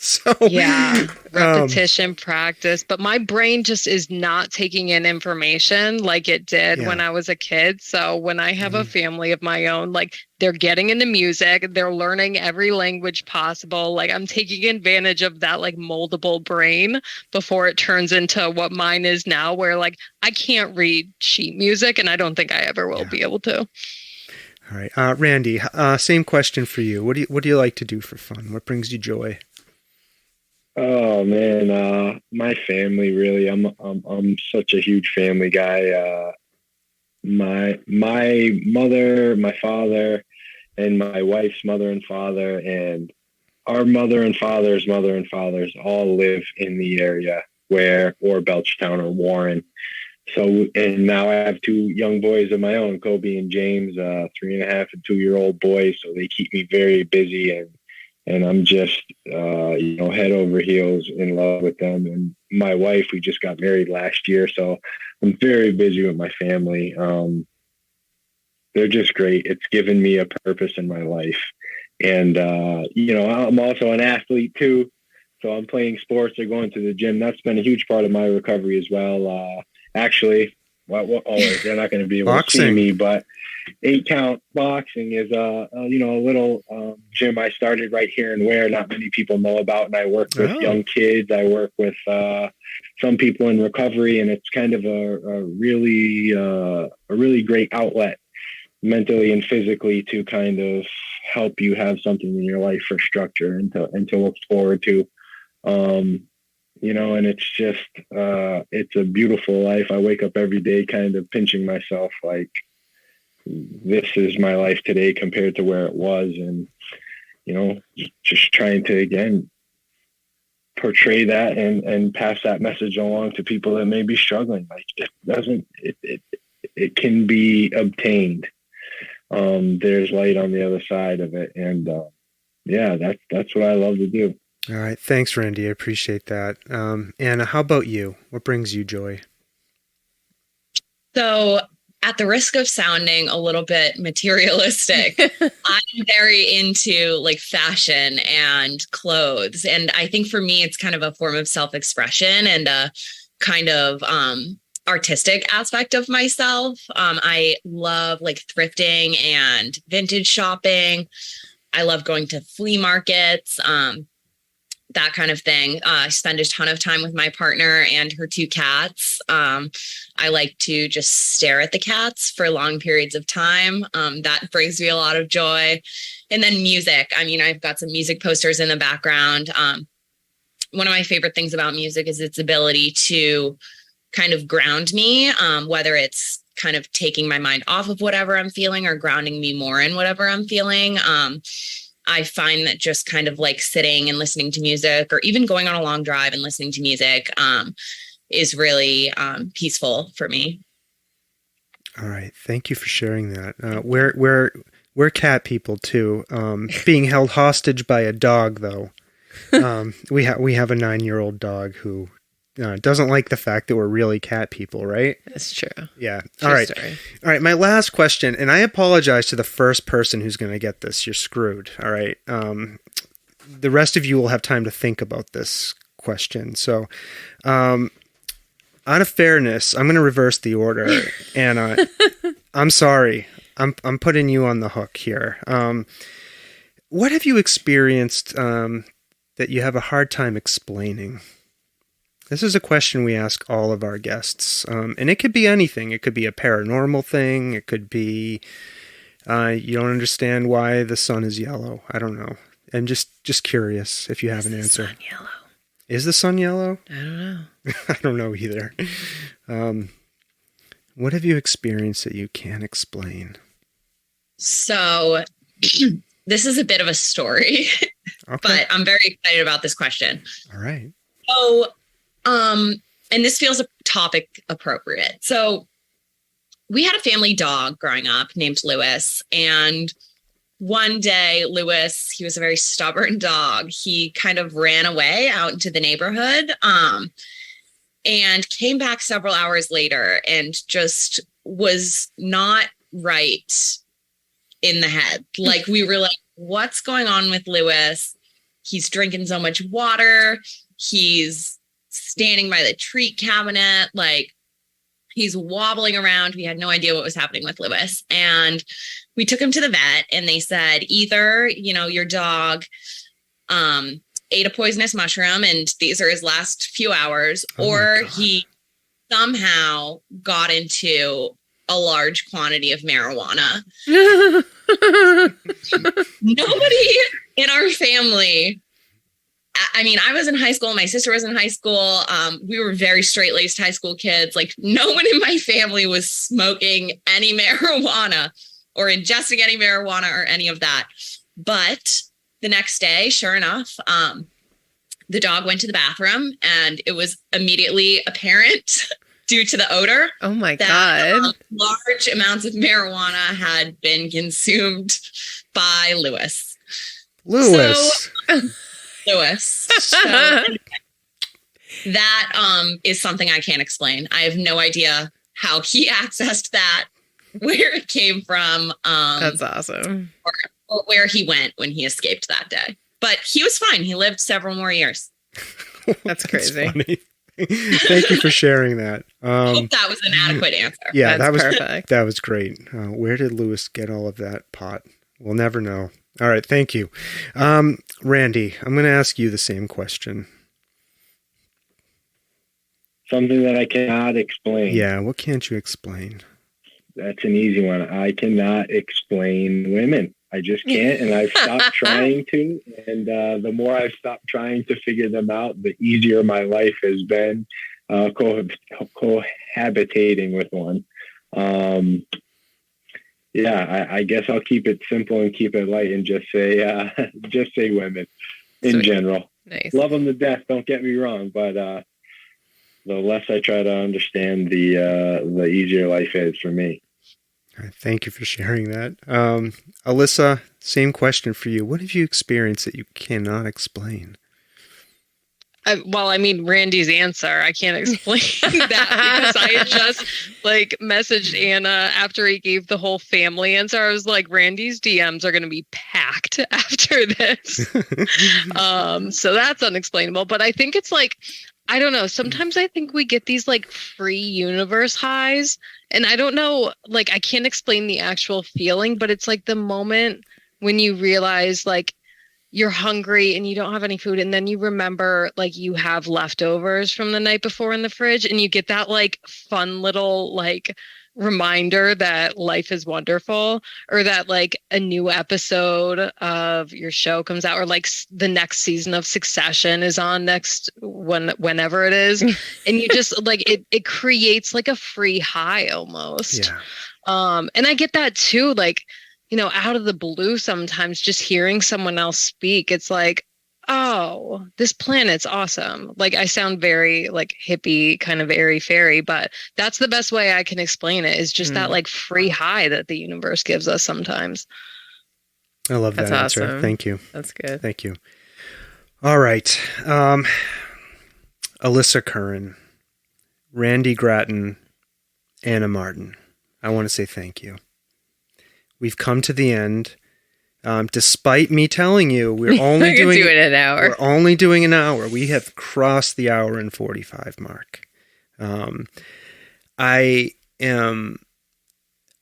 So yeah, repetition, practice. But my brain just is not taking in information like it did when I was a kid. So when I have a family of my own, like they're getting into music, they're learning every language possible. Like I'm taking advantage of that like moldable brain before it turns into what mine is now, where like I can't read sheet music, and I don't think I ever will be able to. All right, Randy. Same question for you. What do you like to do for fun? What brings you joy? Oh man, my family really. I'm such a huge family guy. My mother, my father, and my wife's mother and father, and our mother and father's mother and fathers all live in the area or Belchertown or Warren. So, and now I have 2 young boys of my own, Kobe and James, 3.5 and 2-year-old boys. So they keep me very busy, and I'm just, head over heels in love with them. And my wife, we just got married last year, so I'm very busy with my family. They're just great. It's given me a purpose in my life. And, I'm also an athlete too. So I'm playing sports or going to the gym. That's been a huge part of my recovery as well. Actually, they're not going to be able to see me, but 8 Count Boxing is a little gym I started right here in Ware. Not many people know about, and I work with young kids. I work with some people in recovery, and it's kind of a really great outlet mentally and physically to kind of help you have something in your life for structure and to look forward to. And it's just, it's a beautiful life. I wake up every day kind of pinching myself like, this is my life today compared to where it was. And, just trying to, again, portray that and pass that message along to people that may be struggling. Like, it can be obtained. There's light on the other side of it. And, that's what I love to do. All right. Thanks, Randy. I appreciate that. Anna, how about you? What brings you joy? So, at the risk of sounding a little bit materialistic, I'm very into like fashion and clothes. And I think for me, it's kind of a form of self-expression and a kind of artistic aspect of myself. I love like thrifting and vintage shopping. I love going to flea markets. That kind of thing. I spend a ton of time with my partner and her 2 cats. I like to just stare at the cats for long periods of time. That brings me a lot of joy. And then music. I mean, I've got some music posters in the background. One of my favorite things about music is its ability to kind of ground me, whether it's kind of taking my mind off of whatever I'm feeling or grounding me more in whatever I'm feeling. I find that just kind of like sitting and listening to music or even going on a long drive and listening to music is really peaceful for me. All right. Thank you for sharing that. We're cat people too. Being held hostage by a dog though. We have a 9-year-old dog who doesn't like the fact that we're really cat people, right? That's true. Yeah. True All right. story. All right. My last question, and I apologize to the first person who's going to get this. You're screwed. All right. The rest of you will have time to think about this question. So, out of fairness, I'm going to reverse the order. Anna, I'm sorry. I'm putting you on the hook here. What have you experienced that you have a hard time explaining? This is a question we ask all of our guests, and it could be anything. It could be a paranormal thing. It could be you don't understand why the sun is yellow. I don't know. I'm just curious if you have an answer. Is the sun yellow? Is the sun yellow? I don't know. I don't know either. What have you experienced that you can't explain? So this is a bit of a story, Okay. but I'm very excited about this question. All right. So, and this feels a topic appropriate. So we had a family dog growing up named Lewis. And one day, Lewis, he was a very stubborn dog. He kind of ran away out into the neighborhood and came back several hours later and just was not right in the head. Like we were like, what's going on with Lewis? He's drinking so much water. He's standing by the treat cabinet, like he's wobbling around. We had no idea what was happening with Lewis. And we took him to the vet and they said, either, your dog ate a poisonous mushroom and these are his last few hours, or he somehow got into a large quantity of marijuana. Nobody in our family, I mean, I was in high school. My sister was in high school. We were very straight-laced high school kids. Like no one in my family was smoking any marijuana or ingesting any marijuana or any of that. But the next day, sure enough, the dog went to the bathroom and it was immediately apparent due to the odor. Oh my that, God. Large amounts of marijuana had been consumed by Lewis. Lewis. So that is something I can't explain. I have no idea how he accessed that, where it came from. That's awesome. Or where he went when he escaped that day. But he was fine. He lived several more years. That's crazy. Funny. Thank you for sharing that. I hope that was an adequate answer. Yeah, That's perfect. That was great. Where did Lewis get all of that pot? We'll never know. All right, thank you. Randy, I'm going to ask you the same question. Something that I cannot explain. Yeah, what can't you explain? That's an easy one. I cannot explain women. I just can't, and I've stopped trying to. And the more I've stopped trying to figure them out, the easier my life has been cohabitating with one. I guess I'll keep it simple and keep it light and just say women in general. Nice. Love them to death. Don't get me wrong, but the less I try to understand, the easier life is for me. All right, thank you for sharing that. Alyssa, same question for you. What have you experienced that you cannot explain? Randy's answer, I can't explain that because I had just messaged Anna after he gave the whole family answer. I was like, Randy's DMs are going to be packed after this. So that's unexplainable. But I think it's I don't know. Sometimes I think we get these free universe highs, and I don't know, I can't explain the actual feeling, but it's the moment when you realize you're hungry and you don't have any food, and then you remember you have leftovers from the night before in the fridge, and you get that fun little reminder that life is wonderful, or that a new episode of your show comes out, or the next season of Succession is on whenever it is, and you just it creates a free high almost. Yeah. And I get that too, out of the blue sometimes, just hearing someone else speak, it's oh, this planet's awesome. I sound very hippie, kind of airy fairy, but that's the best way I can explain it, is just that free high that the universe gives us sometimes. I love that answer. Awesome. Thank you. That's good. Thank you. All right. Alyssa Curran, Randy Gratton, Anna Martin, I want to say thank you. We've come to the end. Despite me telling you we're only doing an hour. We're only doing an hour. We have crossed the hour and 45 mark. I am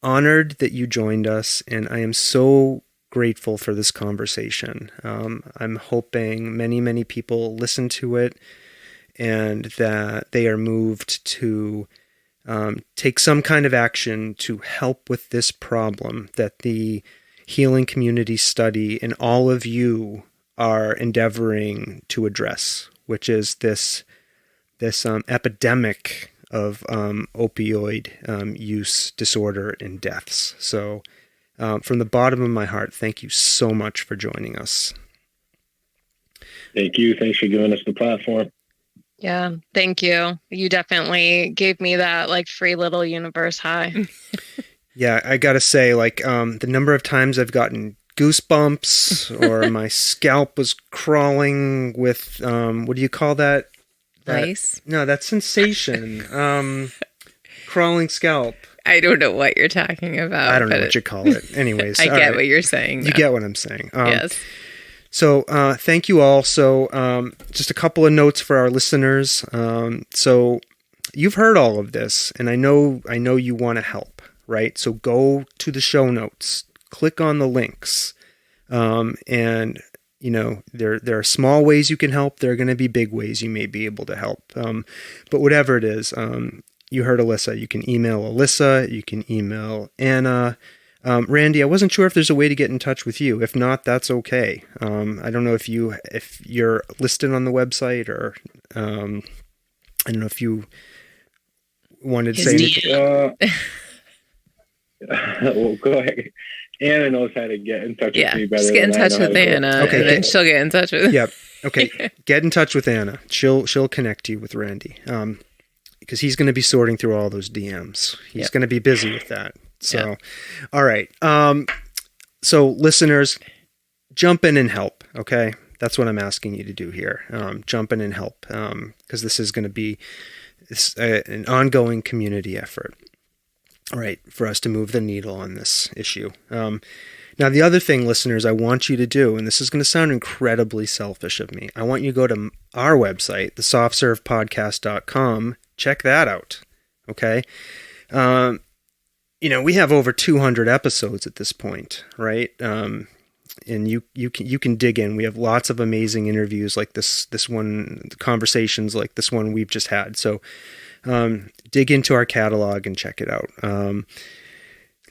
honored that you joined us, and I am so grateful for this conversation. I'm hoping many, many people listen to it and that they are moved to take some kind of action to help with this problem that the healing community study and all of you are endeavoring to address, which is this epidemic of opioid use disorder and deaths. So from the bottom of my heart, thank you so much for joining us. Thank you. Thanks for giving us the platform. Yeah, thank you. You definitely gave me that free little universe high. Yeah, I gotta say, the number of times I've gotten goosebumps or my scalp was crawling with, what do you call that? Ice? No, that sensation. Crawling scalp. I don't know what you're talking about. I don't know what you call it. Anyways. I get what you're saying. You get what I'm saying. Yes. So thank you all. So just a couple of notes for our listeners. So you've heard all of this, and I know you want to help, right? So go to the show notes, click on the links, and there are small ways you can help. There are going to be big ways you may be able to help. But whatever it is, you heard Alyssa. You can email Alyssa. You can email Anna. Randy, I wasn't sure if there's a way to get in touch with you. If not, that's okay. I don't know if you're listed on the website, or I don't know if you wanted to say anything. Well, go ahead. Anna knows how to get in touch with me better. Just get in touch with Anna, okay, and then she'll get in touch with. Yep. Okay. Get in touch with Anna. She'll connect you with Randy. Because he's going to be sorting through all those DMs. He's going to be busy with that. So, all right. So listeners, jump in and help. Okay. That's what I'm asking you to do here. Jump in and help. Because this is going to be an ongoing community effort. All right. For us to move the needle on this issue. Now, the other thing, listeners, I want you to do, and this is going to sound incredibly selfish of me. I want you to go to our website, thesoftservepodcast.com. Check that out. Okay. We have over 200 episodes at this point, right? you can dig in. We have lots of amazing interviews like this one, conversations like this one we've just had. So dig into our catalog and check it out.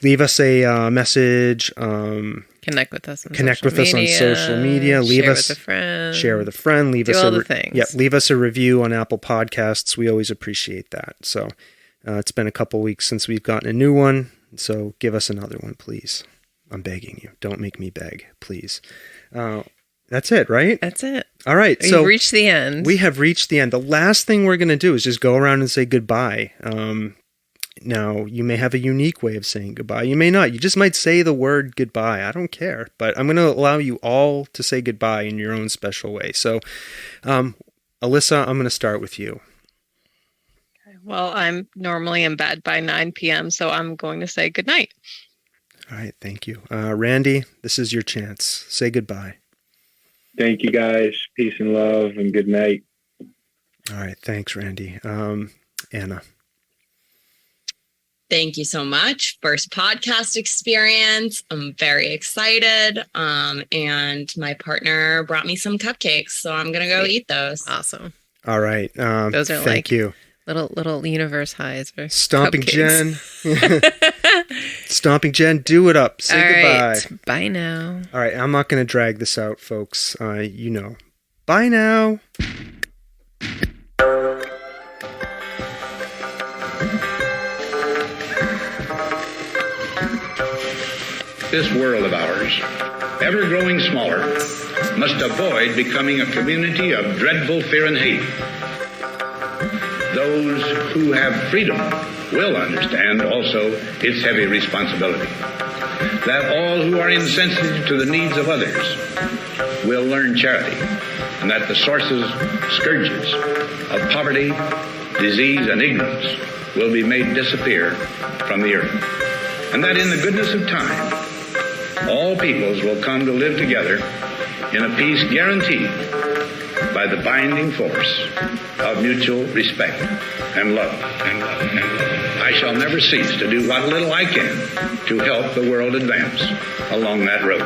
Leave us a message. Connect with us. On social media. Share with a friend. Share with a friend. Leave us all the things. Yeah, leave us a review on Apple Podcasts. We always appreciate that. So it's been a couple weeks since we've gotten a new one. So give us another one, please. I'm begging you. Don't make me beg, please. That's it, right? That's it. All right. We've reached the end. We have reached the end. The last thing we're going to do is just go around and say goodbye. Now, you may have a unique way of saying goodbye. You may not. You just might say the word goodbye. I don't care. But I'm going to allow you all to say goodbye in your own special way. So, Alyssa, I'm going to start with you. Well, I'm normally in bed by 9 p.m., so I'm going to say good night. All right. Thank you. Randy, this is your chance. Say goodbye. Thank you, guys. Peace and love and good night. All right. Thanks, Randy. Anna. Thank you so much. First podcast experience. I'm very excited. And my partner brought me some cupcakes, so I'm going to go eat those. Awesome. All right. Those are thank you. Little universe highs. For Stomping cupcakes. Jen. Stomping Jen, do it up. Say goodbye. Right. Bye now. All right. I'm not going to drag this out, folks. Bye now. This world of ours, ever growing smaller, must avoid becoming a community of dreadful fear and hate. Those who have freedom will understand also its heavy responsibility. That all who are insensitive to the needs of others will learn charity, and that the sources, scourges of poverty, disease, and ignorance will be made disappear from the earth. And that in the goodness of time, all peoples will come to live together in a peace guaranteed by the binding force of mutual respect and love. I shall never cease to do what little I can to help the world advance along that road.